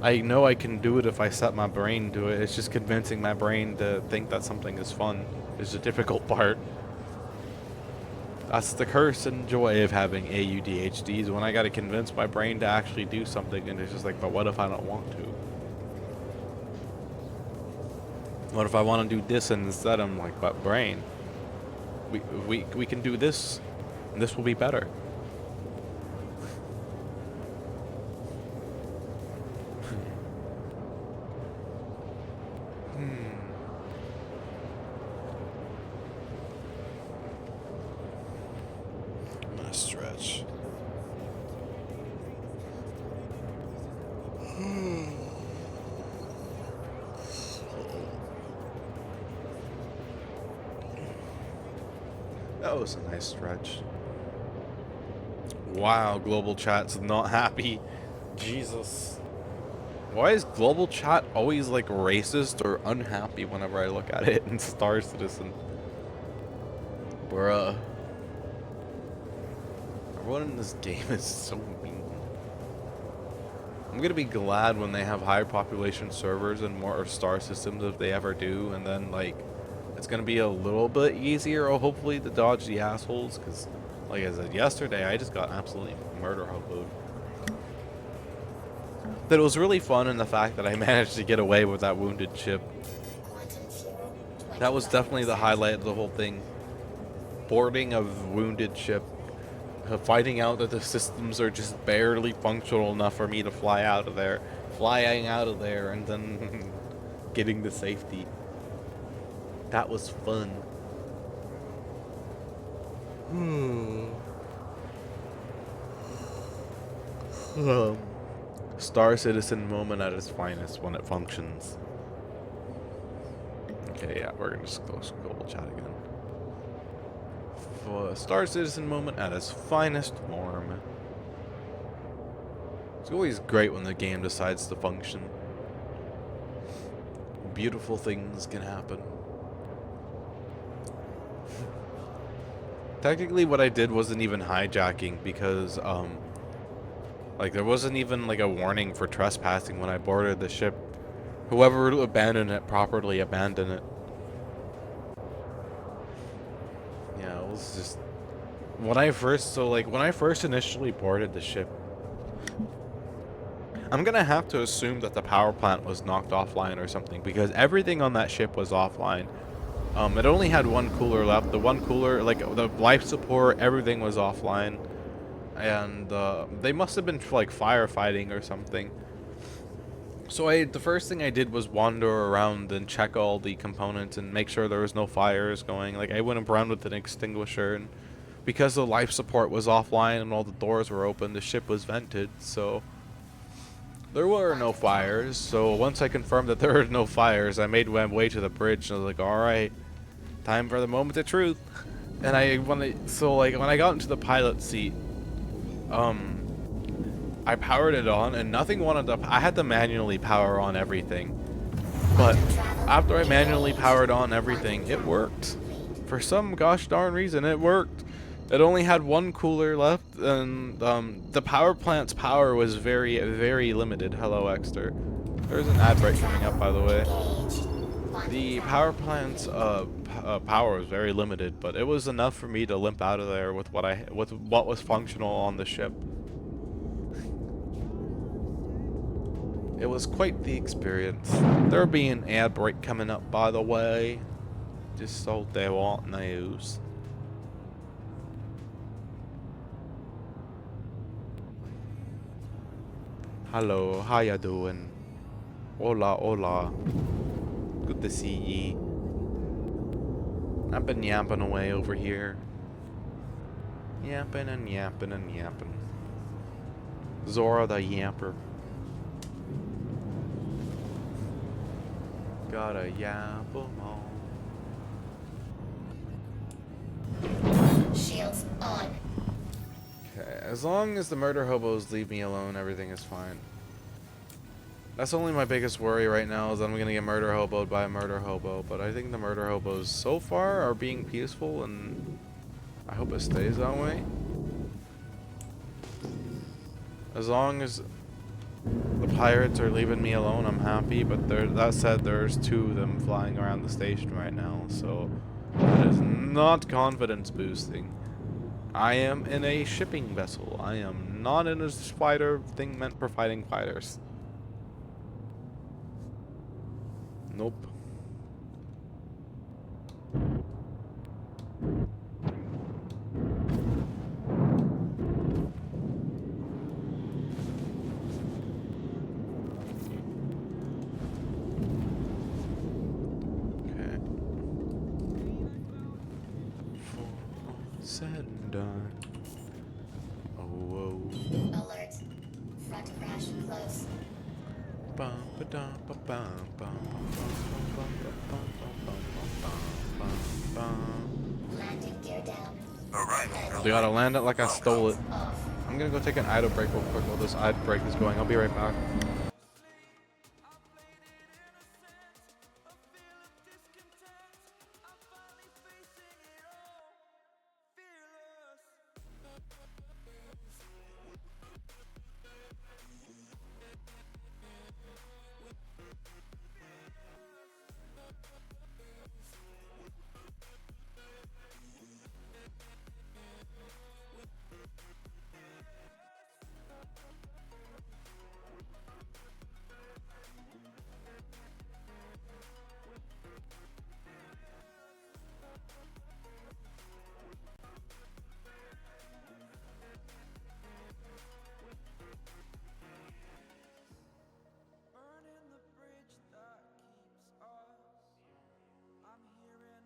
I know I can do it if I set my brain to it. It's just convincing my brain to think that something is fun is the difficult part. That's the curse and joy of having AUDHD, is when I gotta convince my brain to actually do something, and it's just like, but what if I don't want to? What if I want to do this instead? I'm like, but brain, we can do this, and this will be better. I'm gonna stretch. That was a nice stretch. Wow, global chat's not happy. Jesus. Why is global chat always like racist or unhappy whenever I look at it in Star Citizen? Bruh. Everyone in this game is so mean. I'm gonna be glad when they have higher population servers and more star systems if they ever do, and then like it's gonna be a little bit easier, or hopefully, to dodge the assholes, because like I said yesterday, I just got absolutely murder hoboed. But it was really fun in the fact that I managed to get away with that wounded ship. That was definitely the highlight of the whole thing. Boarding a wounded ship. Finding out that the systems are just barely functional enough for me to fly out of there. Flying out of there and then getting to safety. That was fun. Star Citizen moment at its finest when it functions. Okay, yeah, we're gonna just close global chat again. For Star Citizen moment at its finest form. It's always great when the game decides to function. Beautiful things can happen. Technically, what I did wasn't even hijacking because, like, there wasn't even, like, a warning for trespassing when I boarded the ship. Whoever abandoned it properly abandoned it. Yeah, it was just... When I first initially boarded the ship, I'm gonna have to assume that the power plant was knocked offline or something, because everything on that ship was offline. It only had one cooler left. The one cooler, like, the life support, everything was offline. And, they must have been, like, firefighting or something. So the first thing I did was wander around and check all the components and make sure there was no fires going. Like, I went around with an extinguisher, and because the life support was offline and all the doors were open, the ship was vented, so there were no fires. So once I confirmed that there were no fires, I made my way to the bridge, and I was like, alright, time for the moment of truth. And when I got into the pilot seat, I powered it on, and nothing wanted to... I had to manually power on everything. But after I manually powered on everything, it worked. For some gosh darn reason, it worked. It only had one cooler left, and the power plant's power was very, very limited. Hello, Exter. There's an ad break coming up, by the way. The power plant's power was very limited, but it was enough for me to limp out of there with what was functional on the ship. It was quite the experience. There'll be an ad break coming up, by the way, just so they won't knows. Hello, how ya doing? Hola, hola. Good to see ye. I've been yapping away over here. Yapping and yapping and yapping. Zora the Yamper. Gotta yap 'em all. Shields on. Okay, as long as the murder hobos leave me alone, everything is fine. That's only my biggest worry right now, is that I'm gonna get murder hoboed by a murder hobo. But I think the murder hobos so far are being peaceful, and I hope it stays that way. As long as the pirates are leaving me alone, I'm happy. But that said, there's 2 of them flying around the station right now, so that is not confidence boosting. I am in a shipping vessel. I am not in a fighter thing meant for fighting fighters. Nope. Okay. For all said and done. Oh, whoa. Alert. Front crash close. Bum, ba-dum, ba-bum, bum, bum, bum, bum, bum, bum, bum. Landing gear down. We gotta land it like I stole it. Off. I'm gonna go take an idle break real quick while this idle break is going. I'll be right back.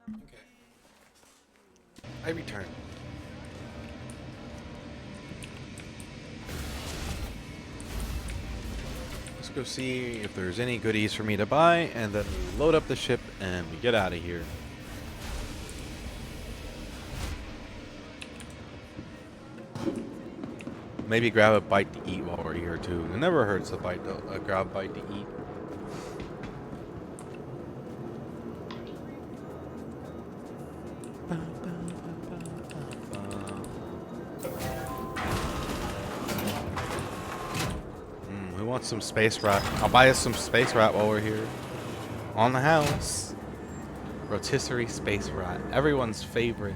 Okay. I return. Let's go see if there's any goodies for me to buy, and then we load up the ship and we get out of here. Maybe grab a bite to eat while we're here too. It never hurts to grab a bite to eat. We want some space rat. I'll buy us some space rat while we're here. On the house. Rotisserie space rat. Everyone's favorite.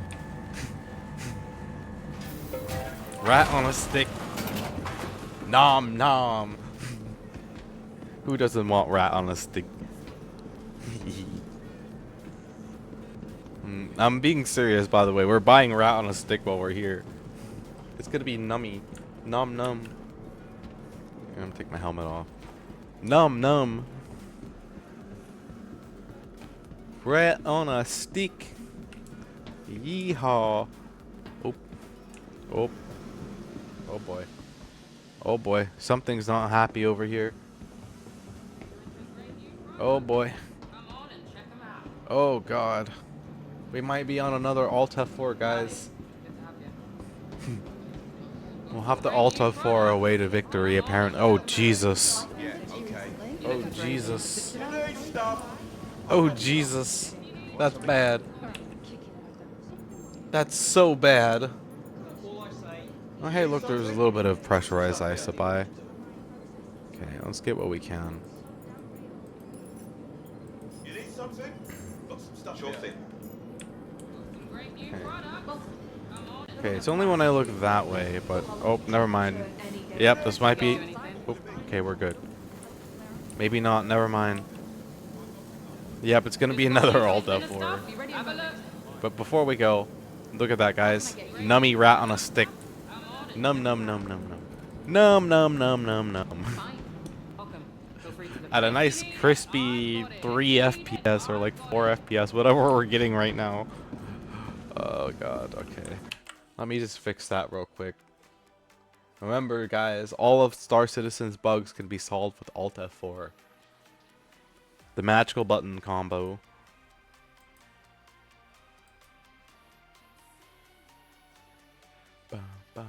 Rat on a stick. Nom nom. Who doesn't want rat on a stick? I'm being serious, by the way. We're buying rat on a stick while we're here. It's gonna be nummy. Nom num. I'm gonna take my helmet off. Num num. Rat on a stick. Yeehaw. Oh. Oh. Oh boy. Oh boy. Something's not happy over here. Oh boy. Oh god. We might be on another Alt F4, guys. We'll have to Alt F4 our way to victory, apparently. Oh Jesus. Oh Jesus. Oh Jesus. That's bad. That's so bad. Oh, hey, look, there's a little bit of pressurized ice to buy. Okay, let's get what we can. You need something? Got some stuff sure thing. Okay. Okay, it's only when I look that way, but... Oh, never mind. Yep, this might be... Oh, okay, we're good. Maybe not, never mind. Yep, it's gonna be another Alt F4. But before we go, look at that, guys. Nummy rat on a stick. Num num num num num. Num num num num num. At a nice crispy 3 FPS or like 4 FPS, whatever we're getting right now. Oh god, okay. Let me just fix that real quick. Remember, guys, all of Star Citizen's bugs can be solved with Alt F4. The magical button combo. No.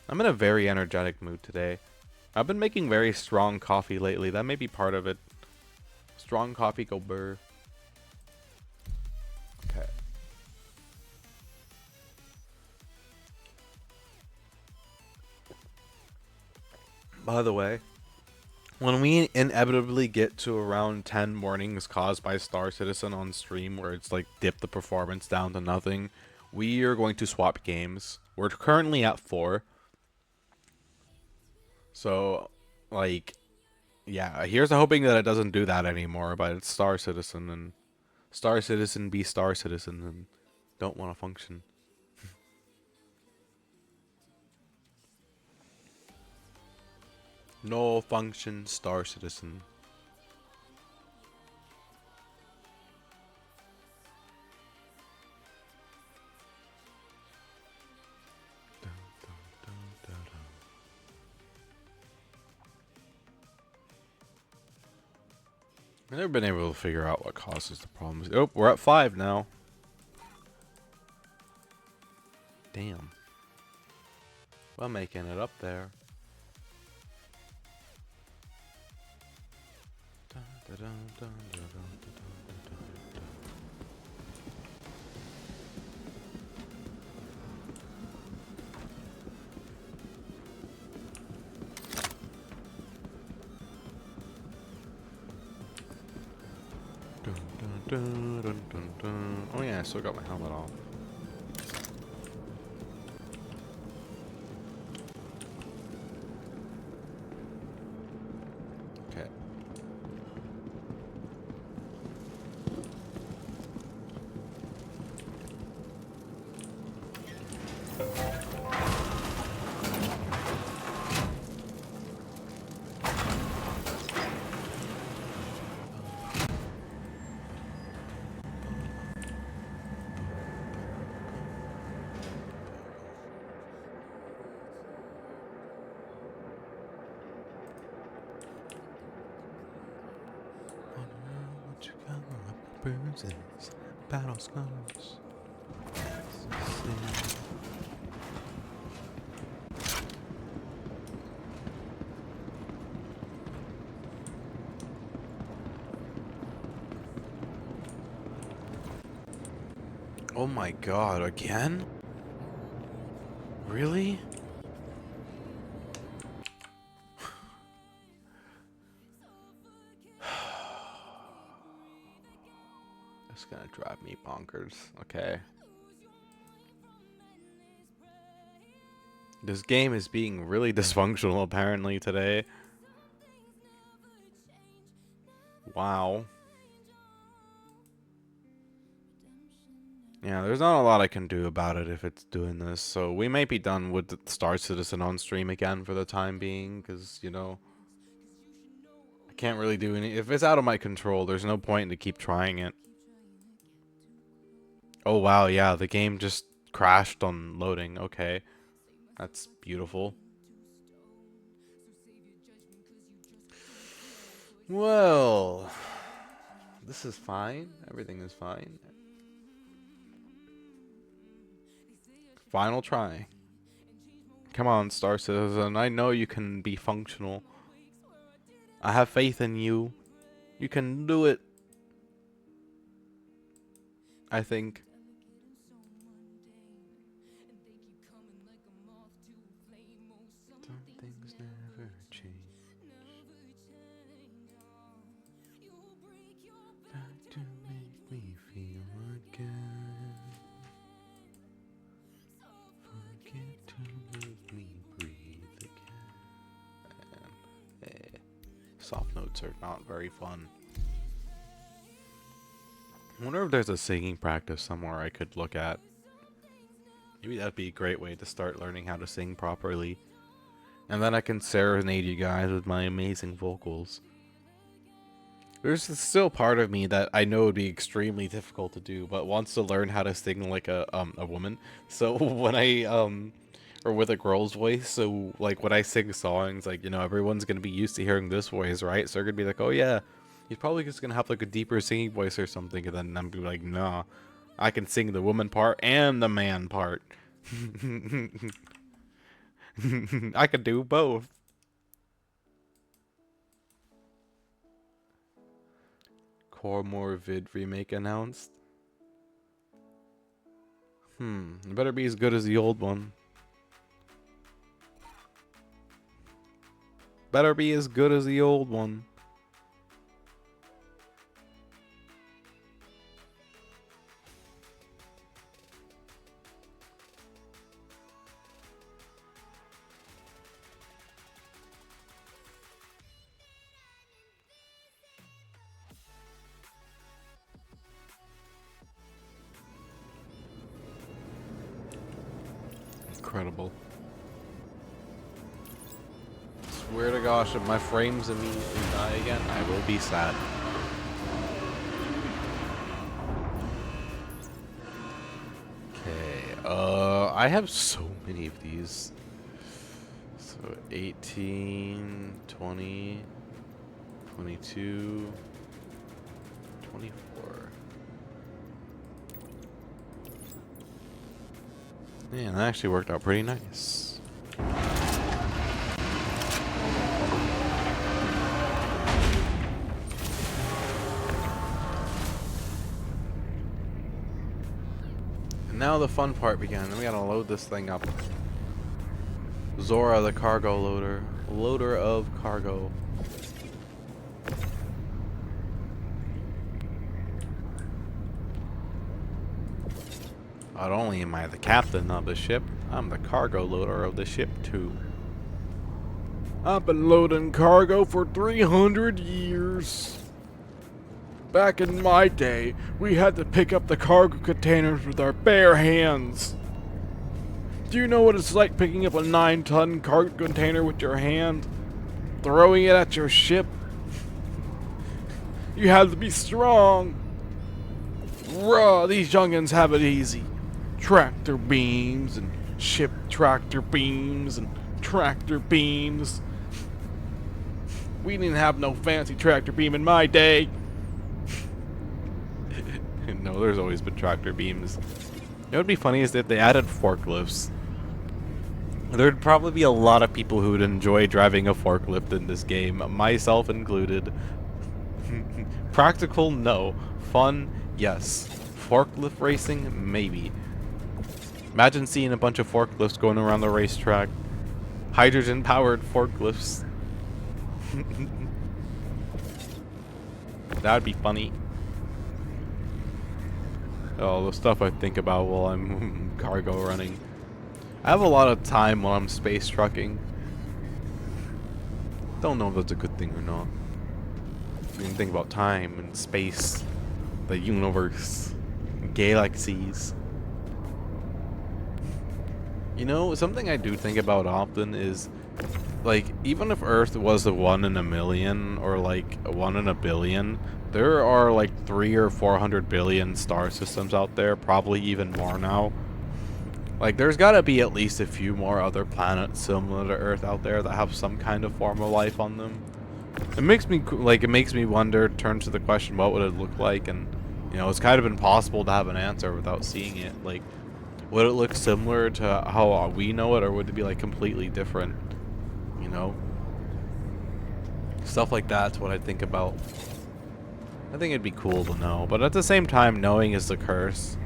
I'm in a very energetic mood today. I've been making very strong coffee lately. That may be part of it. Strong coffee go burr. Okay. By the way, when we inevitably get to around 10 mornings caused by Star Citizen on stream where it's like dip the performance down to nothing, we are going to swap games. We're currently at 4. So, like, yeah, here's hoping that it doesn't do that anymore, but it's Star Citizen, and Star Citizen be Star Citizen, and don't want to function. No function, Star Citizen. I've never been able to figure out what causes the problems. Oh, we're at 5 now. Damn. Well, making it up there. Oh yeah, I still got my helmet on. Okay. Bruises, battle scars. Oh my god, again? Really? It's gonna drive me bonkers. Okay. This game is being really dysfunctional apparently today. Wow. Yeah, there's not a lot I can do about it if it's doing this, so we might be done with the Star Citizen on stream again for the time being, because, you know, I can't really do any. If it's out of my control, there's no point to keep trying it. Oh wow, yeah, the game just crashed on loading. Okay, that's beautiful. Well, this is fine. Everything is fine. Final try. Come on, Star Citizen. I know you can be functional. I have faith in you. You can do it. I think. Some things never change. Back to make me feel again. Forget to make me breathe again. Soft notes are not very fun. I wonder if there's a singing practice somewhere I could look at. Maybe that'd be a great way to start learning how to sing properly. And then I can serenade you guys with my amazing vocals. There's still part of me that I know would be extremely difficult to do, but wants to learn how to sing like a woman. So when I or with a girl's voice, so like when I sing songs, like, you know, everyone's gonna be used to hearing this voice, right? So they're gonna be like, oh yeah, he's probably just gonna have like a deeper singing voice or something, and then I'm gonna be like, nah, I can sing the woman part and the man part. I could do both. Vid remake announced. It better be as good as the old one. Better be as good as the old one. Incredible. Swear to gosh, if my frames immediately die again, I will be sad. Okay, I have so many of these. So 18, 20, 22, 24. Man, that actually worked out pretty nice. And now the fun part began. Then we gotta load this thing up. Zora the cargo loader. Loader of cargo. Not only am I the captain of the ship, I'm the cargo loader of the ship too. I've been loading cargo for 300 years. Back in my day, we had to pick up the cargo containers with our bare hands. Do you know what it's like picking up a 9-ton cargo container with your hand? Throwing it at your ship? You had to be strong. Raw, these youngins have it easy. Tractor beams and ship tractor beams and tractor beams. We didn't have no fancy tractor beam in my day. No, there's always been tractor beams. It would be funny is if they added forklifts. There'd probably be a lot of people who would enjoy driving a forklift in this game, myself included. Practical, no. Fun, yes. Forklift racing, maybe. Imagine seeing a bunch of forklifts going around the racetrack. Hydrogen-powered forklifts. That'd be funny. Oh, the stuff I think about while I'm cargo running. I have a lot of time while I'm space trucking. Don't know if that's a good thing or not. You can think about time and space, the universe, galaxies. You know, something I do think about often is, like, even if Earth was a 1 in a million or like a 1 in a billion, there are like 300 or 400 billion star systems out there, probably even more now. Like, there's gotta be at least a few more other planets similar to Earth out there that have some kind of form of life on them. It makes me like, it makes me wonder, turn to the question, what would it look like? And you know, it's kind of impossible to have an answer without seeing it. Like, would it look similar to how we know it, or would it be like completely different? You know, stuff like that's what I think about. I think it'd be cool to know, but at the same time, knowing is the curse.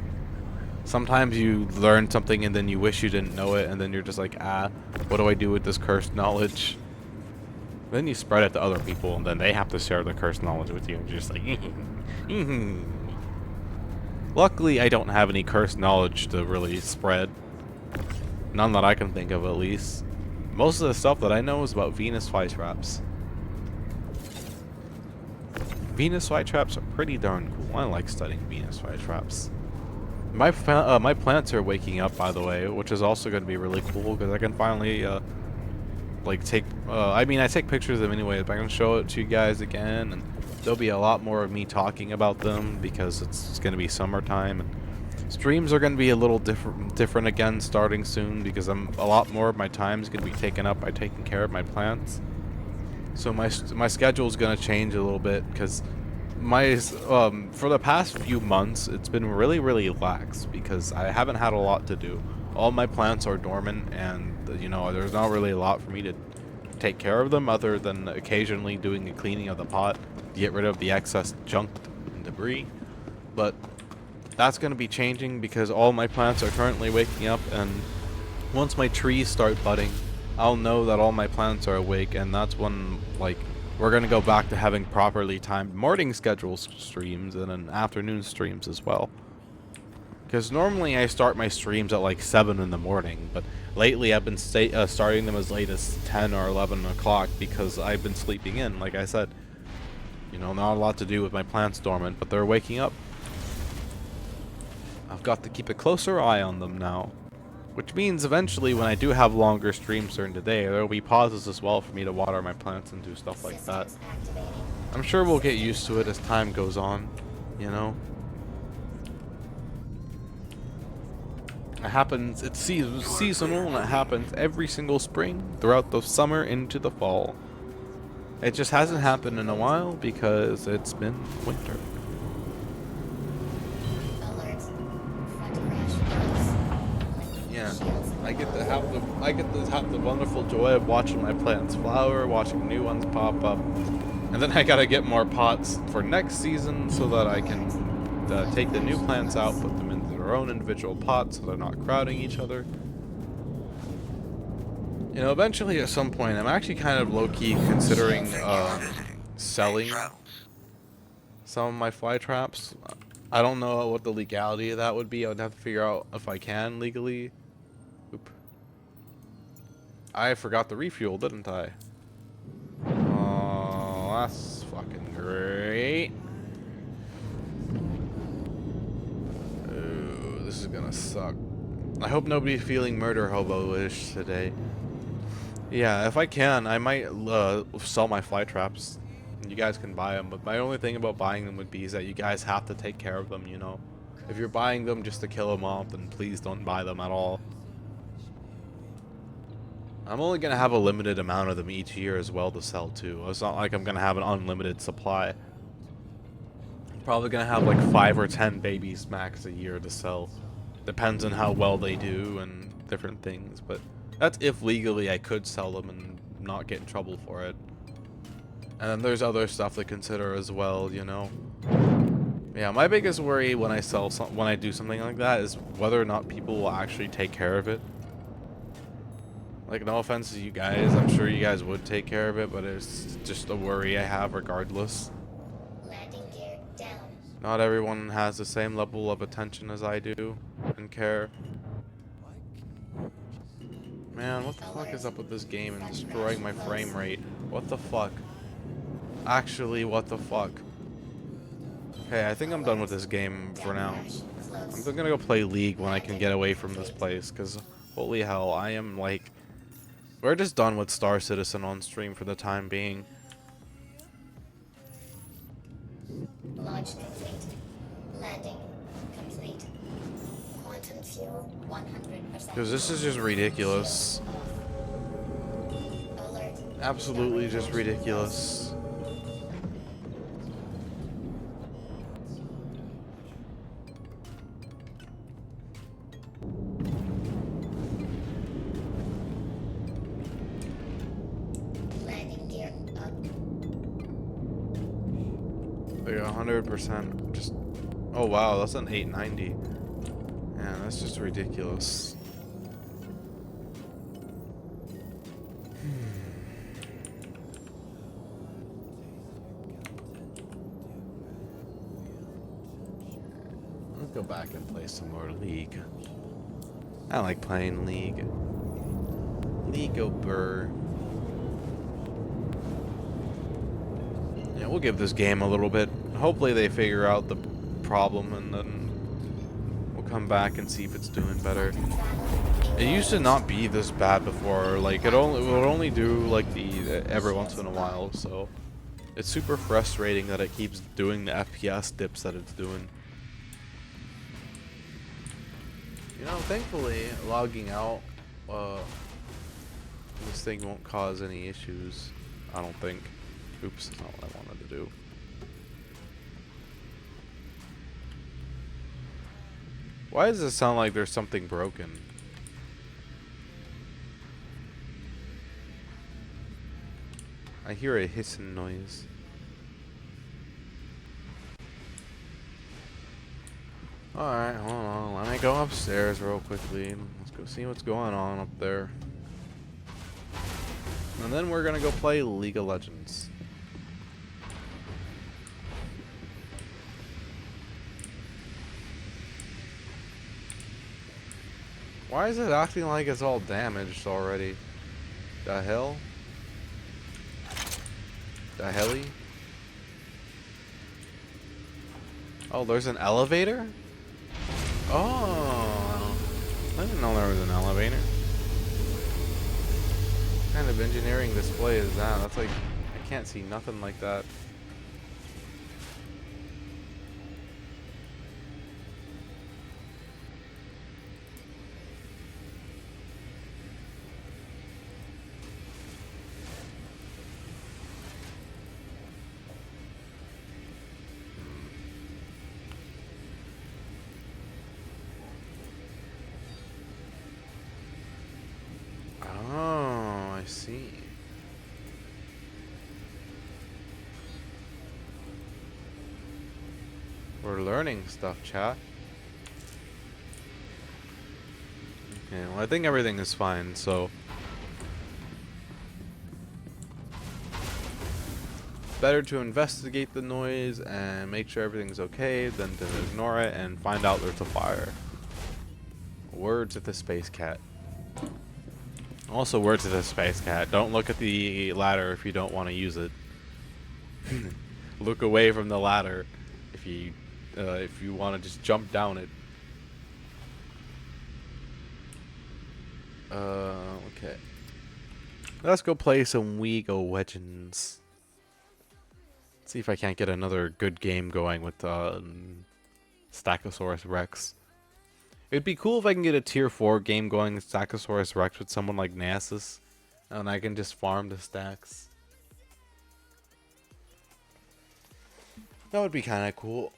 Sometimes you learn something and then you wish you didn't know it, and then you're just like, ah, what do I do with this cursed knowledge? Then you spread it to other people, and then they have to share the cursed knowledge with you, and you're just like, Luckily, I don't have any cursed knowledge to really spread. None that I can think of, at least. Most of the stuff that I know is about Venus flytraps. Venus flytraps are pretty darn cool. I like studying Venus flytraps. My plants are waking up, by the way, which is also going to be really cool because I can finally like take. I mean, I take pictures of them anyway, but I can show it to you guys again, and there'll be a lot more of me talking about them because it's going to be summertime, and streams are going to be a little different again starting soon because a lot more of my time is going to be taken up by taking care of my plants. So my schedule is going to change a little bit because for the past few months it's been really lax because I haven't had a lot to do. All my plants are dormant, and you know, there's not really a lot for me to take care of them other than occasionally doing a cleaning of the pot to get rid of the excess junk and debris. But that's going to be changing because all my plants are currently waking up, and once my trees start budding, I'll know that all my plants are awake, and that's when, like, we're going to go back to having properly timed morning schedule streams and then afternoon streams as well. Because normally I start my streams at like 7 in the morning, but lately I've been starting them as late as 10 or 11 o'clock because I've been sleeping in, like I said. You know, not a lot to do with my plants dormant, but they're waking up. I've got to keep a closer eye on them now. Which means eventually when I do have longer streams during the day, there will be pauses as well for me to water my plants and do stuff like that. I'm sure we'll get used to it as time goes on, you know? It happens, it's seasonal, and it happens every single spring, throughout the summer into the fall. It just hasn't happened in a while because it's been winter. Yeah, I get to have the wonderful joy of watching my plants flower, watching new ones pop up, and then I gotta get more pots for next season so that I can take the new plants out, put them into their own individual pots so they're not crowding each other. You know, eventually at some point, I'm actually kind of low-key considering selling some of my fly traps. I don't know what the legality of that would be. I would have to figure out if I can legally. Oop. I forgot the refuel, didn't I? Oh, that's fucking great. Ooh, this is gonna suck. I hope nobody's feeling murder hobo-ish today. Yeah, if I can, I might sell my fly traps. You guys can buy them, but my only thing about buying them would be is that you guys have to take care of them, you know? If you're buying them just to kill them off, then please don't buy them at all. I'm only going to have a limited amount of them each year as well to sell too. It's not like I'm going to have an unlimited supply. I'm probably going to have like 5 or 10 babies max a year to sell. Depends on how well they do and different things, but that's if legally I could sell them and not get in trouble for it. And then there's other stuff to consider as well, you know. Yeah, my biggest worry when I do something like that is whether or not people will actually take care of it. Like, no offense to you guys, I'm sure you guys would take care of it, but it's just a worry I have regardless. Landing gear down. Not everyone has the same level of attention as I do and care. Man, what the fuck is up with this game and destroying my frame rate? What the fuck? Actually, what the fuck? Okay, I think I'm done with this game for now. I'm still gonna go play League when I can get away from this place, because holy hell, I am like... We're just done with Star Citizen on stream for the time being. Launch complete. Landing complete. Quantum fuel 100%. Because this is just ridiculous. Alert. Absolutely just ridiculous. Like 100%. Just. Oh wow, that's an 890. Man, that's just ridiculous. Let's go back and play some more League. I like playing League. League o' Burr. Yeah, we'll give this game a little bit. Hopefully they figure out the problem and then we'll come back and see if it's doing better. It used to not be this bad before. Like it would only do like the every once in a while, so it's super frustrating that it keeps doing the FPS dips that it's doing. You know, thankfully logging out this thing won't cause any issues, I don't think. Oops, that's not what I wanted to do. Why does it sound like there's something broken? I hear a hissing noise. Alright, hold on. Let me go upstairs real quickly. Let's go see what's going on up there. And then we're gonna go play League of Legends. Why is it acting like it's all damaged already? The hell? The helly? Oh, there's an elevator? Oh, I didn't know there was an elevator. What kind of engineering display is that? That's like, I can't see nothing like that. Oh, I see. We're learning stuff, chat. Okay, well, I think everything is fine, so. Better to investigate the noise and make sure everything's okay than to ignore it and find out there's a fire. Words of the space cat. Also, words of the space cat. Don't look at the ladder if you don't want to use it. Look away from the ladder if you want to just jump down it. Okay. Let's go play some League of Legends. See if I can't get another good game going with Stackosaurus Rex. It'd be cool if I can get a tier 4 game going with Stackosaurus Rex with someone like Nasus, and I can just farm the stacks. That would be kind of cool.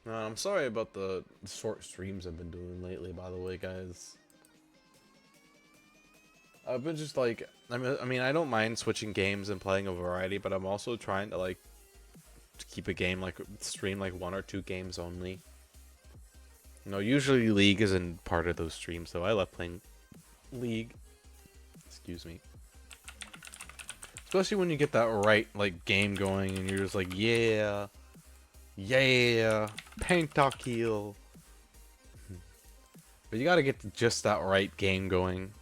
I'm sorry about the short streams I've been doing lately, by the way, guys. I've been just like, I mean, I don't mind switching games and playing a variety, but I'm also trying to like keep a game like stream like 1 or 2 games only. You know, usually League isn't part of those streams, so I love playing League. Excuse me. Especially when you get that right like game going and you're just like, yeah, pentakill. But you gotta get just that right game going.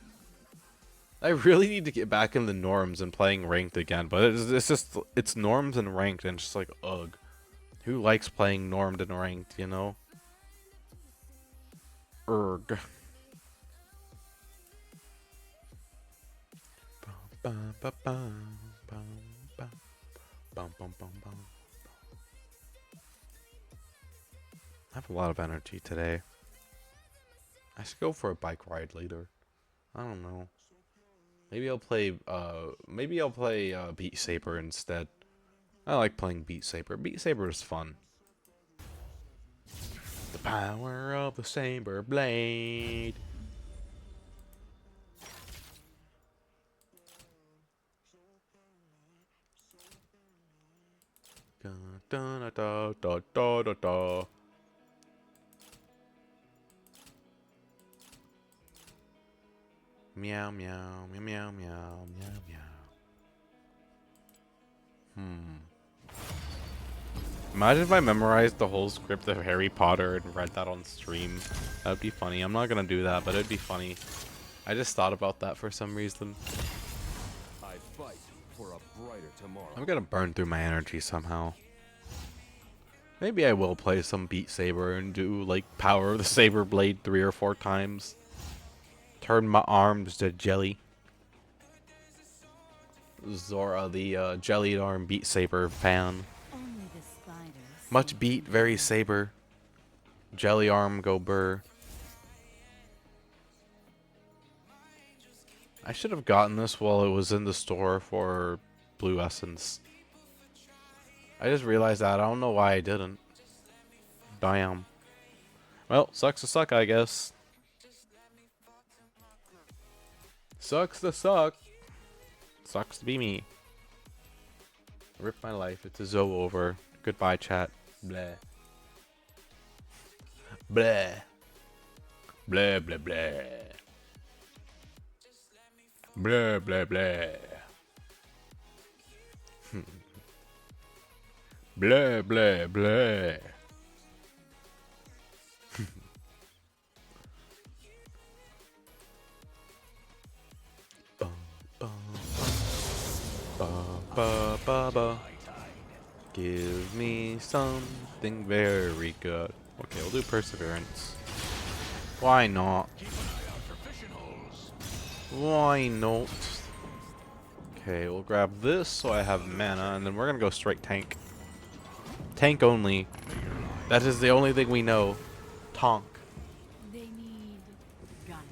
I really need to get back in the norms and playing ranked again, but it's norms and ranked, and it's just like, ugh. Who likes playing normed and ranked, you know? Erg. I have a lot of energy today. I should go for a bike ride later. I don't know. Maybe I'll play Beat Saber instead. I like playing Beat Saber. Beat Saber is fun. The power of the saber blade. Da, da, da, da, da, da, da. Meow, meow, meow, meow, meow, meow, meow. Imagine if I memorized the whole script of Harry Potter and read that on stream. That would be funny. I'm not gonna do that, but it'd be funny. I just thought about that for some reason. I fight for a brighter tomorrow. I'm gonna burn through my energy somehow. Maybe I will play some Beat Saber and do like Power of the Saber Blade 3 or 4 times. Turn my arms to jelly. Zora, the jellied arm Beat Saber fan. Much beat, very saber. Jelly arm, go burr. I should have gotten this while it was in the store for Blue Essence. I just realized that. I don't know why I didn't. Damn. Well, sucks to suck, I guess. Sucks to suck. Sucks to be me. Rip my life. It's a Zoe over. Goodbye, chat. Bleh. Bleh. Bleh, bleh, bleh. Bleh, bleh, bleh. Bleh, bleh, bleh. Ba, ba, ba, ba. Give me something very good. Okay, we'll do Perseverance. Why not? Why not? Okay, we'll grab this so I have mana, and then we're gonna go straight tank. Tank only. That is the only thing we know. Tonk. They need guidance.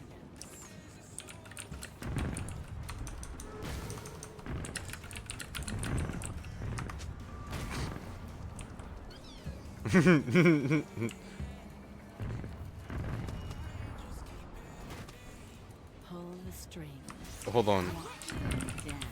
Pull the strings. Hold on. Dance.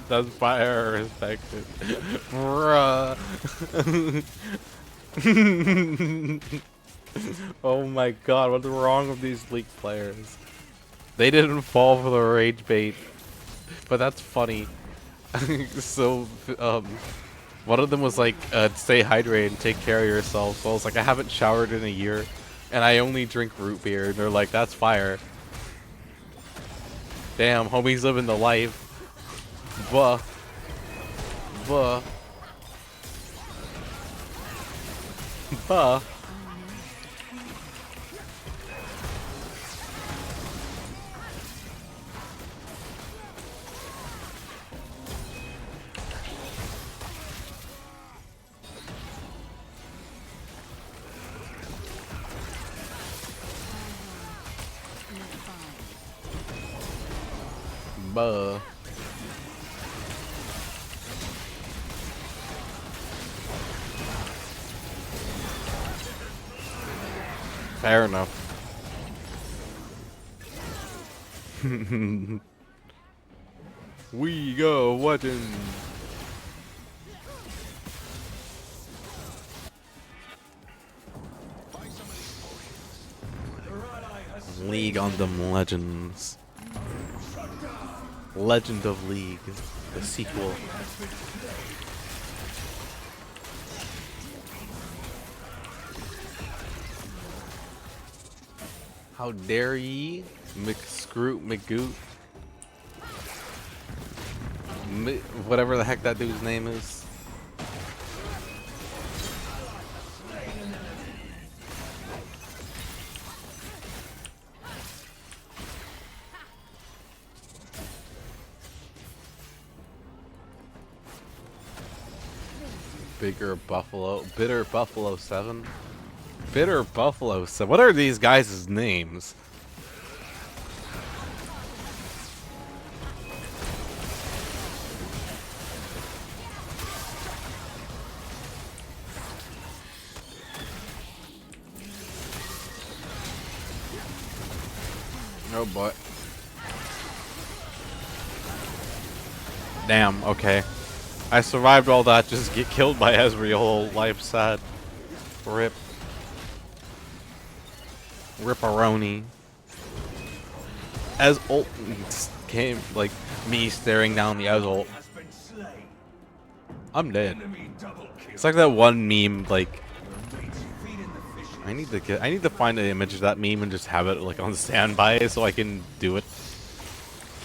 That's fire respected. Bruh. Oh my god, what's wrong with these League players? They didn't fall for the rage bait, but that's funny. So, one of them was like, stay hydrated and take care of yourself. So I was like, I haven't showered in a year, and I only drink root beer. And they're like, that's fire. Damn, homie's living the life. Buh. Buh. Buh. Buh. Fair enough. We go watching. League on them Legends. Legend of League, the sequel. How dare ye, McScroot McGoot, whatever the heck that dude's name is. Bitter Buffalo 7. Bitter Buffalo 7. What are these guys' names? Oh boy. Damn, okay. I survived all that, just get killed by Ezreal. Life sad. Rip. Ripperoni. As ult came, like, me staring down the ult. I'm dead. It's like that one meme, like, I need to find an image of that meme and just have it, like, on standby so I can do it.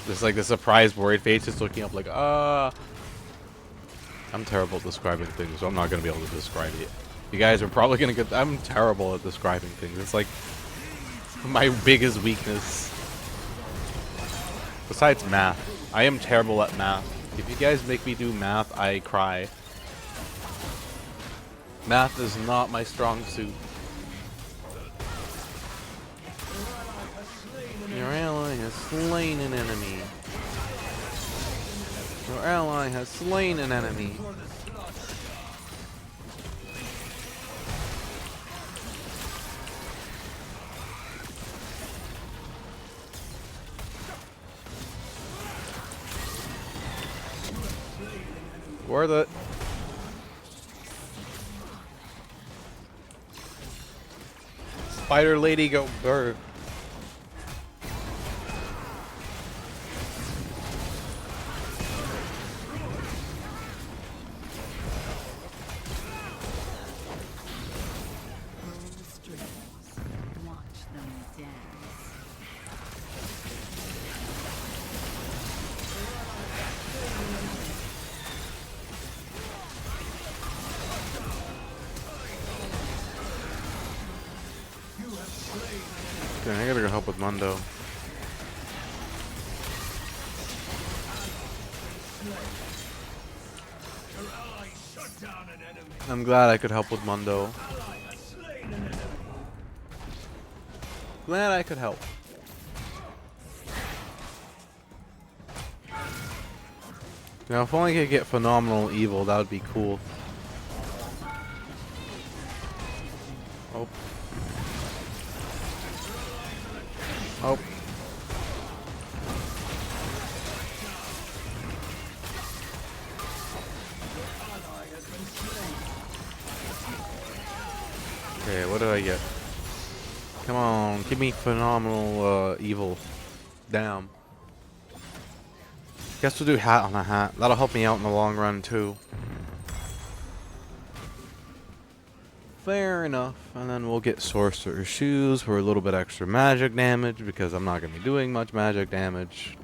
Just like the surprised worried face just looking up like, I'm terrible at describing things, so I'm not going to be able to describe it. You guys are probably going to get... I'm terrible at describing things. It's like my biggest weakness. Besides math. I am terrible at math. If you guys make me do math, I cry. Math is not my strong suit. Your ally has slain an enemy. Your ally has slain an enemy. Worth it. Spider lady go bird. Okay, I gotta go help with Mundo. I'm glad I could help with Mundo. Glad I could help. Now, if only I could get phenomenal evil, that would be cool. Oh. Oh. Okay, what did I get? Come on, give me phenomenal evil. Damn. Guess we'll do hat on a hat. That'll help me out in the long run too. Fair enough. And then we'll get Sorcerer's Shoes for a little bit extra magic damage because I'm not going to be doing much magic damage.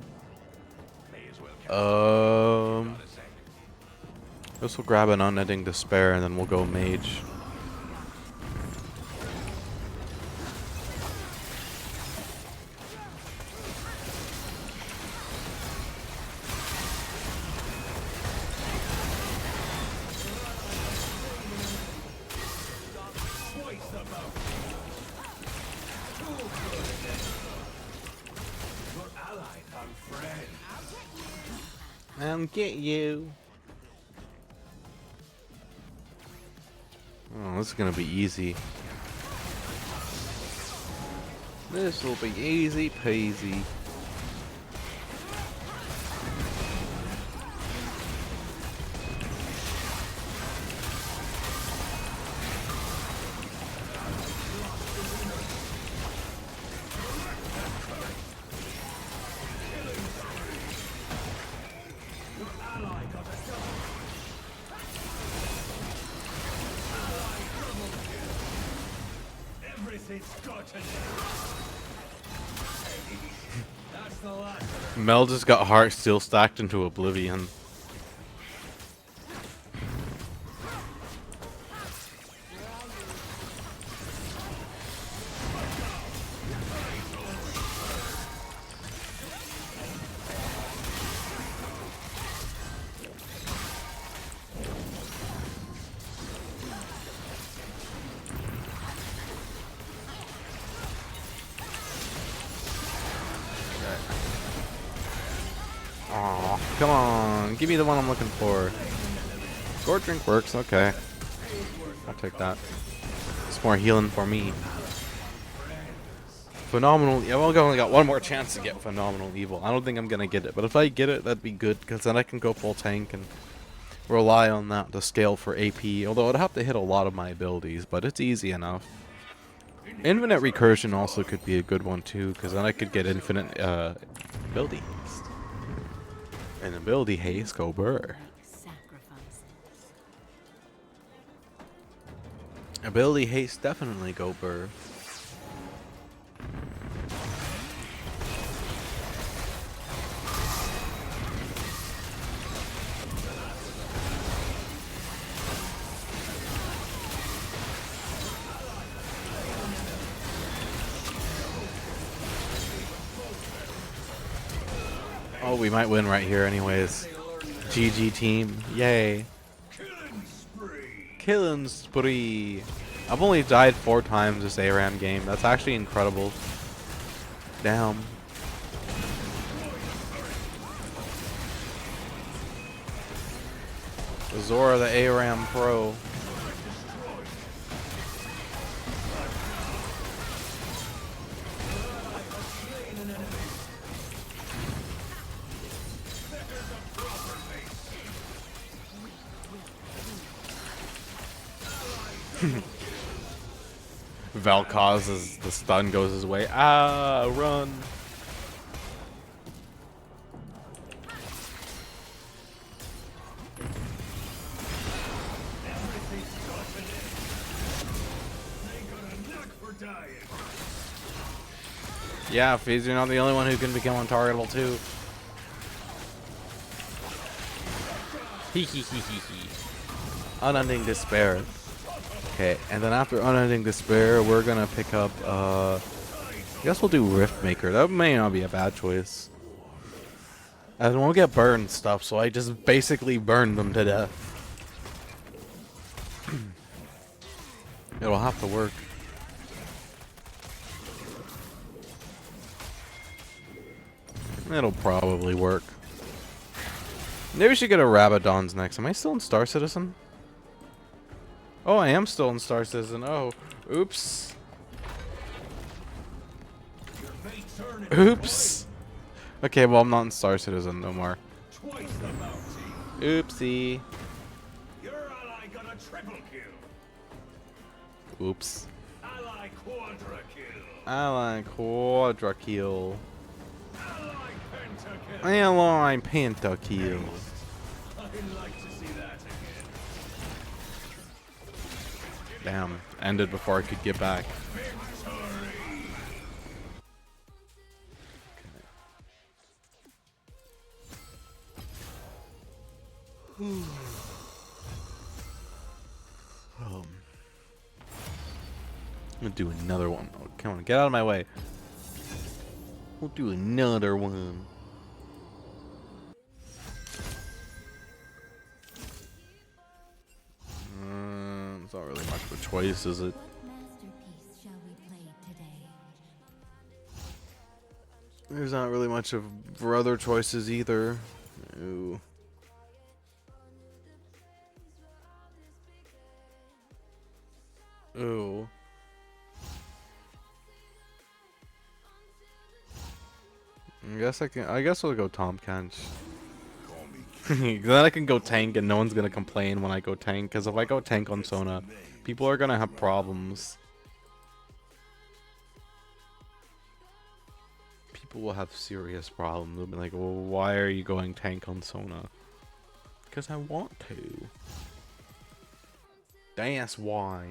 This will grab an Unending Despair and then we'll go Mage. Get you. Oh, this is gonna be easy. This will be easy peasy. Mel just got heart steel stacked into oblivion. Aw, come on, give me the one I'm looking for. Gore drink works, okay. I'll take that. It's more healing for me. Phenomenal. Yeah, well, I only got one more chance to get Phenomenal Evil. I don't think I'm gonna get it, but if I get it, that'd be good, because then I can go full tank and rely on that to scale for AP. Although I'd have to hit a lot of my abilities, but it's easy enough. Infinite Recursion also could be a good one too, because then I could get infinite ability haste. And ability haste, go burr. Sacrifices. Ability haste, definitely go burr. Oh, we might win right here anyways. GG team. Yay. Killing spree. I've only died 4 times this ARAM game. That's actually incredible. Damn. Azora the ARAM pro. Valkaz as the stun goes his way. Ah, run. Yeah, Fizz, you're not the only one who can become untargetable too. Unending Despair. Okay, and then after Unending Despair, we're gonna pick up, I guess we'll do Rift Maker. That may not be a bad choice. And we'll get burned stuff, so I just basically burned them to death. It'll have to work. It'll probably work. Maybe we should get a Rabadon's next. Am I still in Star Citizen? Oh, I am still in Star Citizen. Oh, oops. Oops. Okay, well, I'm not in Star Citizen no more. Oopsie. Your ally got a triple kill. Oops. Ally quadra kill. Ally quadra kill. Ally pentakill. Ally pentakill. I'd like to see that again. Damn, ended before I could get back. I'm gonna do another one. Oh, come on, get out of my way. We'll do another one. It's not really much of a choice, is it? Masterpiece shall we play today? There's not really much of for other choices either. Ooh. Ooh. I guess I'll go Tom Kench. Then I can go tank and no one's gonna complain when I go tank, because if I go tank on Sona, people are gonna have problems. People will have serious problems. They'll be like, well, why are you going tank on Sona? Because I want to. That's why.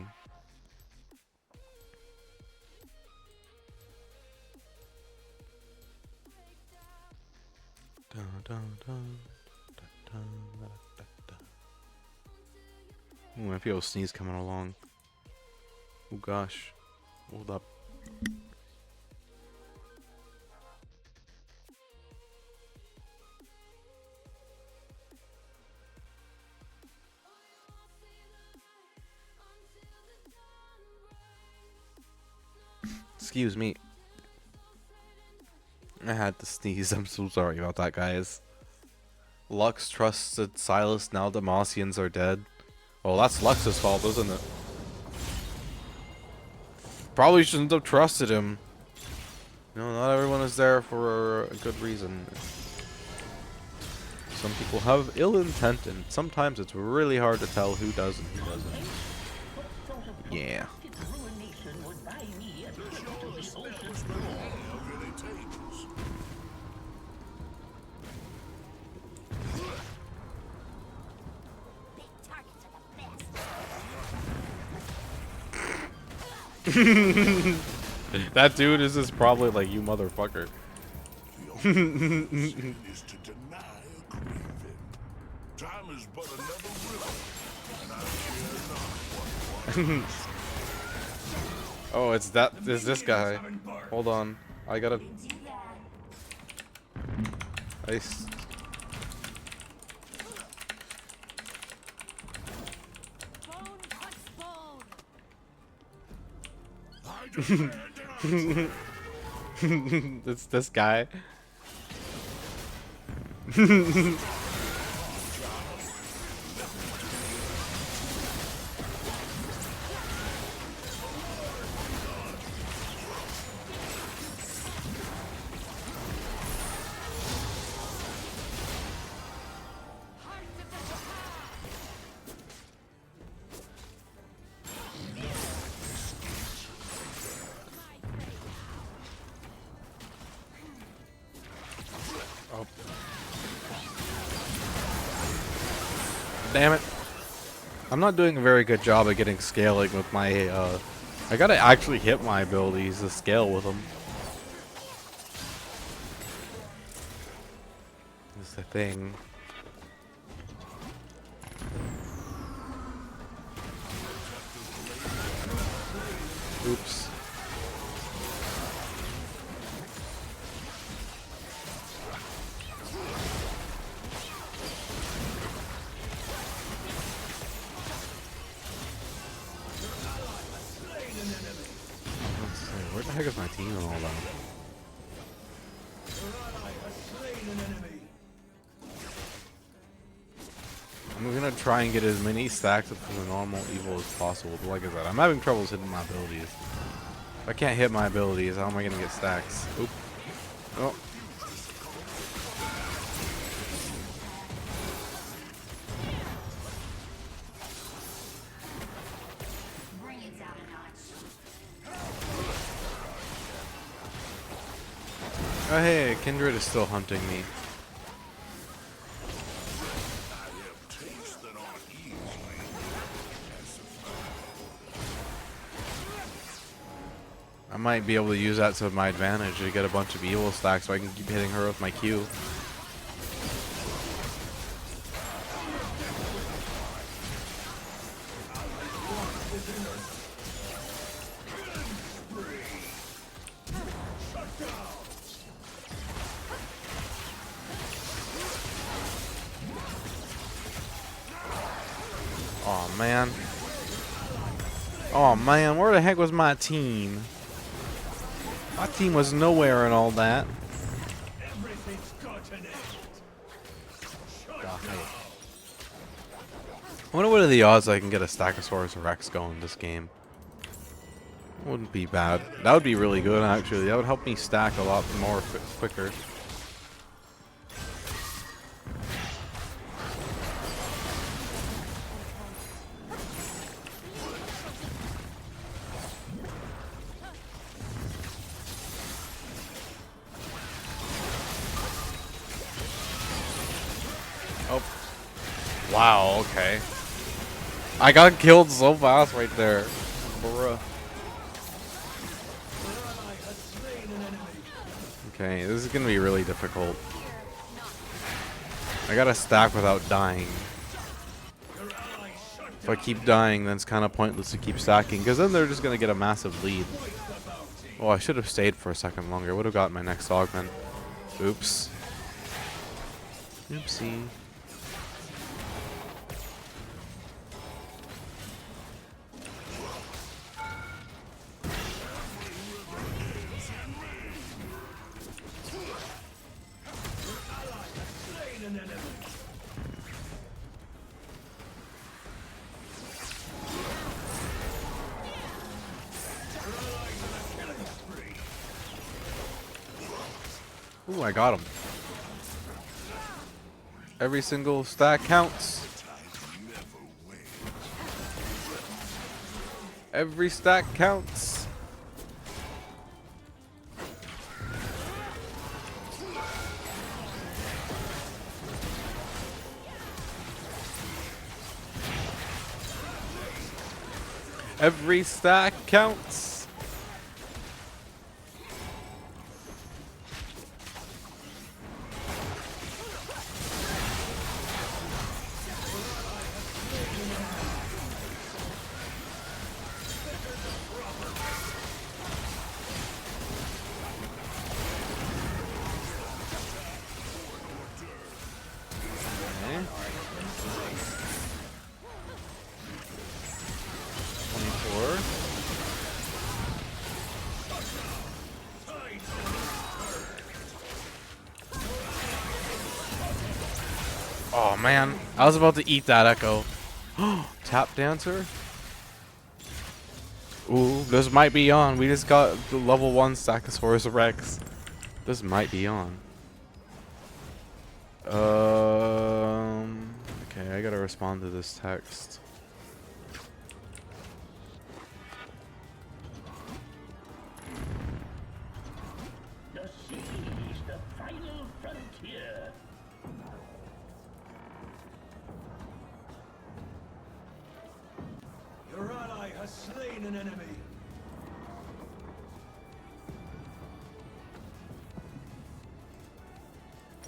Dun, dun, dun. Ooh, I feel a sneeze coming along. Oh gosh. Hold up. Excuse me. I had to sneeze. I'm so sorry about that, guys. Lux trusted Silas, now Demacians are dead. Well, that's Lux's fault, isn't it? Probably shouldn't have trusted him. No, not everyone is there for a good reason. Some people have ill intent, and sometimes it's really hard to tell who does and who doesn't. Yeah. That dude is just probably like, you motherfucker. The only sin is to deny a craving. Time is but another river, and I care not what Oh, it's that. Is this guy? Hold on. I gotta. Ice. Bone cuts bone. It's this guy. Oh. Damn it. I'm not doing a very good job at getting scaling with my, I gotta actually hit my abilities to scale with them. That's the thing. Oops. Let's see, where the heck is my team and all that? I'm gonna try and get as many stacks of the normal evil as possible, but like I said, I'm having troubles hitting my abilities. If I can't hit my abilities, how am I gonna get stacks? Oop. Oh. Oh hey, Kindred is still hunting me. I might be able to use that to my advantage to get a bunch of evil stacks so I can keep hitting her with my Q. Oh man. Oh man, where the heck was my team? My team was nowhere in all that. God. I wonder what are the odds I can get a Stackosaurus Rex going this game. Wouldn't be bad. That would be really good actually. That would help me stack a lot more quicker. Oh. Wow, okay. I got killed so fast right there. Bruh. Okay, this is gonna be really difficult. I gotta stack without dying. If I keep dying, then it's kind of pointless to keep stacking, because then they're just gonna get a massive lead. Oh, I should have stayed for a second longer. Would have gotten my next augment. Oops. Oopsie. Ooh, I got him. Every single stack counts. Every stack counts. Every stack counts. Okay. 24. Oh man, I was about to eat that echo. Tap dancer? Ooh, this might be on. We just got the level 1 Stackosaurus Rex. This might be on. Okay, I gotta respond to this text. The sea is the final frontier. Your ally has slain an enemy.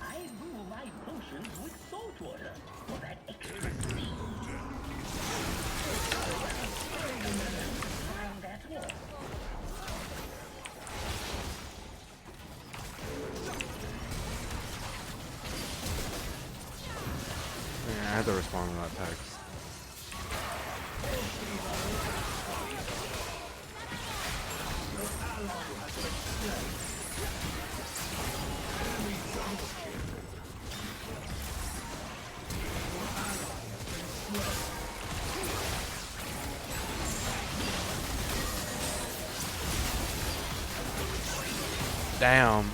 I brew my potions with salt water for that extra speed. Find that one. Yeah, I had to respond to that text. Damn.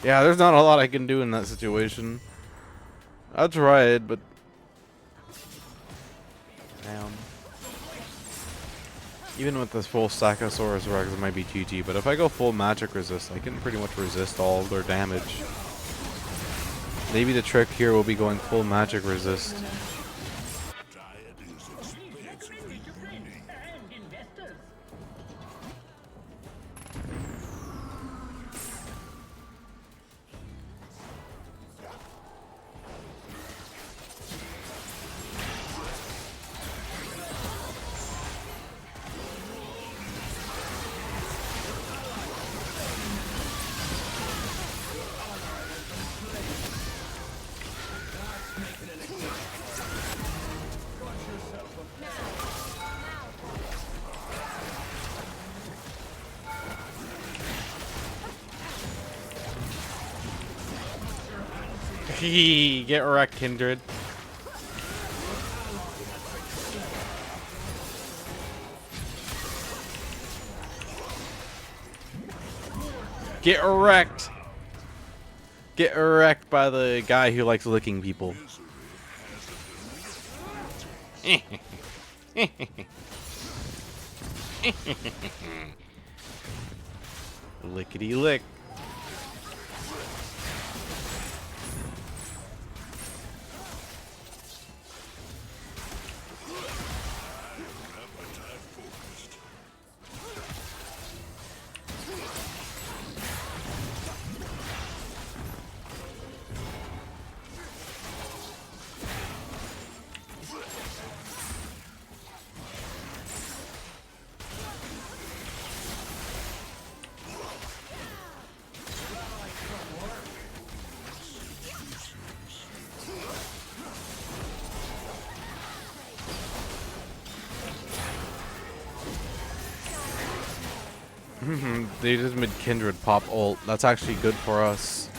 Yeah, there's not a lot I can do in that situation. I tried, but damn. Even with this full Stackosaurus Rex, it might be GG, but if I go full magic resist, I can pretty much resist all their damage. Maybe the trick here will be going full magic resist. Get wrecked, Kindred. Get wrecked. Get wrecked by the guy who likes licking people. Lickety lick. They just made Kindred pop ult. That's actually good for us.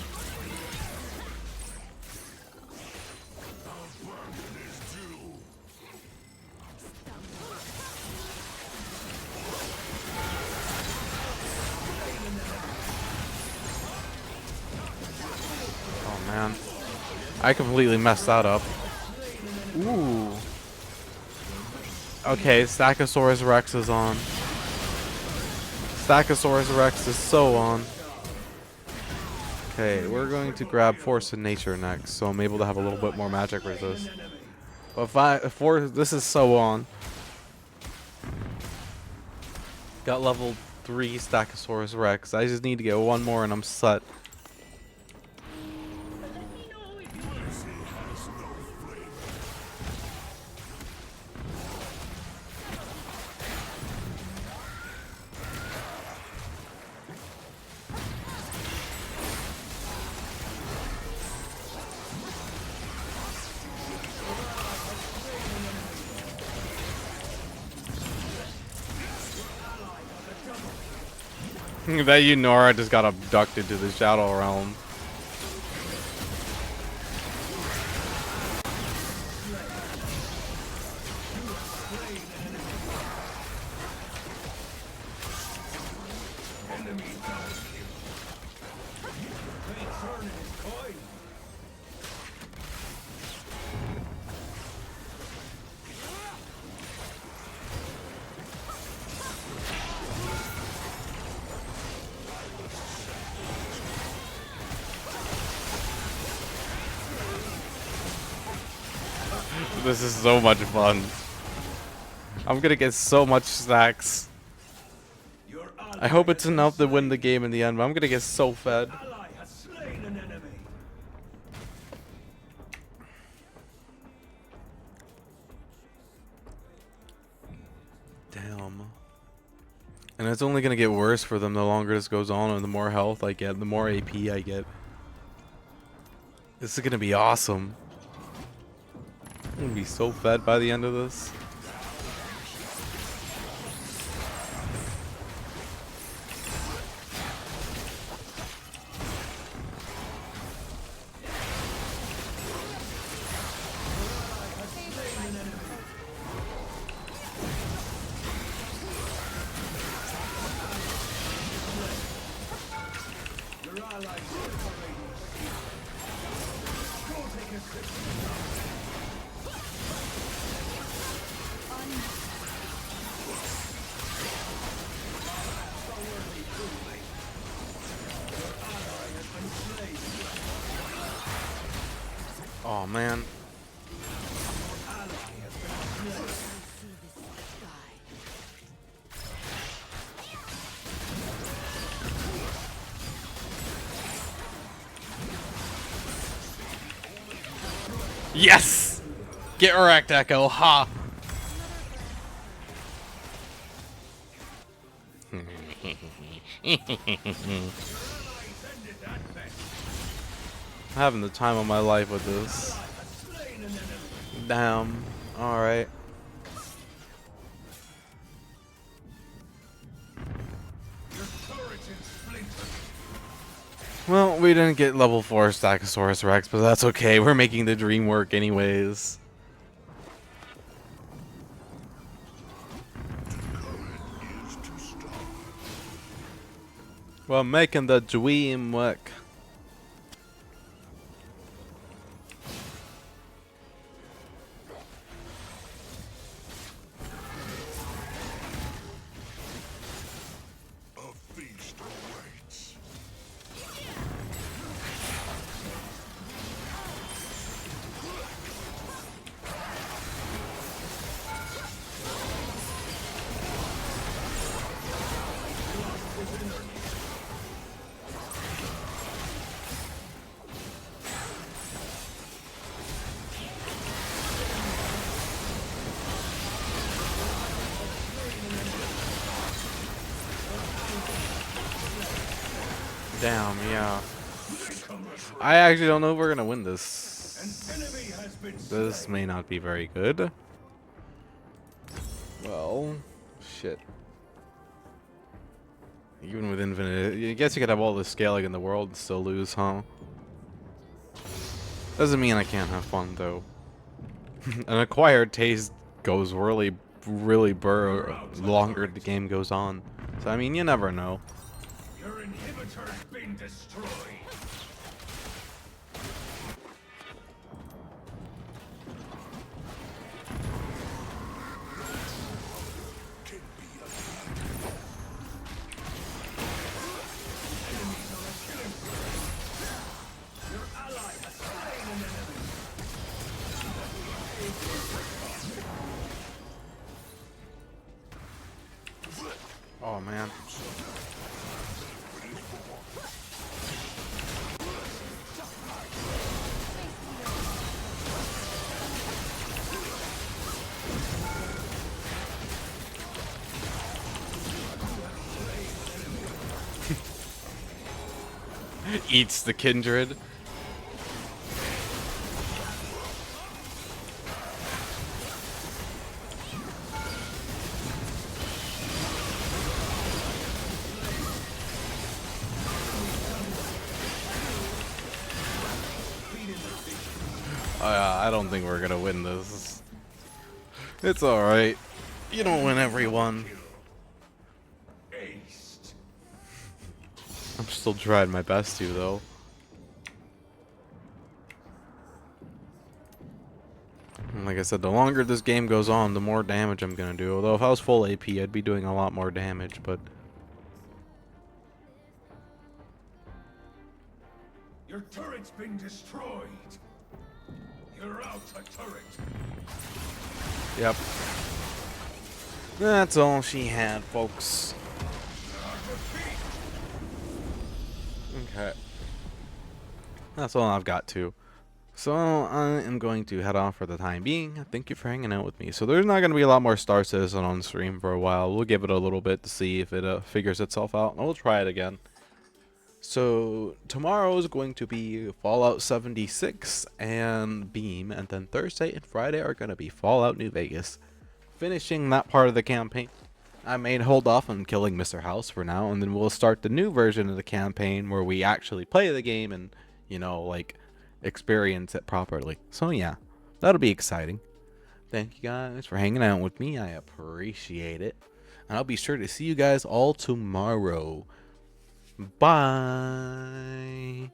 man. I completely messed that up. Ooh. Okay, Stackosaurus Rex is on. Stackosaurus Rex is so on. Okay, we're going to grab Force of Nature next, so I'm able to have a little bit more magic resist. But this is so on. Got level 3 Stackosaurus Rex. I just need to get one more and I'm set. That Yunora just got abducted to the Shadow Realm. This is so much fun. I'm gonna get so much stacks. I hope it's enough to win the game in the end, but I'm gonna get so fed. Ally has slain an enemy. Damn. And it's only gonna get worse for them the longer this goes on, and the more health I get, the more AP I get. This is gonna be awesome. I'm gonna be so fed by the end of this. Your ally is separating. Go take a sip. Oh man. Yes! Get wrecked, Echo. Ha! Having the time of my life with this. Damn. Alright. Well, we didn't get level 4 Stackosaurus Rex, but that's okay. We're making the dream work anyways. We're making the dream work. A feast awaits. Damn, yeah. I actually don't know if we're gonna win this. An enemy has been This slain. may not be very good. Well, shit. Even with infinite, I guess you could have all the scaling in the world and still lose, huh? Doesn't mean I can't have fun though. An acquired taste goes really longer the game goes on. So I mean, you never know. Your inhibitor's been destroyed. Eats the kindred. I don't think we're gonna win this. It's alright. You don't win every one. I'm still trying my best to, though. And like I said, the longer this game goes on, the more damage I'm gonna do. Although if I was full AP, I'd be doing a lot more damage, but... Your turret's been destroyed. You're out a turret. Yep. That's all she had, folks. Okay. That's all I've got to. So I am going to head off for the time being. Thank you for hanging out with me. So there's not going to be a lot more Star Citizen on stream for a while. We'll give it a little bit to see if it figures itself out. And we'll try it again. So tomorrow is going to be Fallout 76 and Beam. And then Thursday and Friday are going to be Fallout New Vegas. Finishing that part of the campaign. I may hold off on killing Mr. House for now. And then we'll start the new version of the campaign where we actually play the game and, you know, like... experience it properly. So yeah, that'll be exciting. Thank you guys for hanging out with me. I appreciate it. And I'll be sure to see you guys all tomorrow. Bye.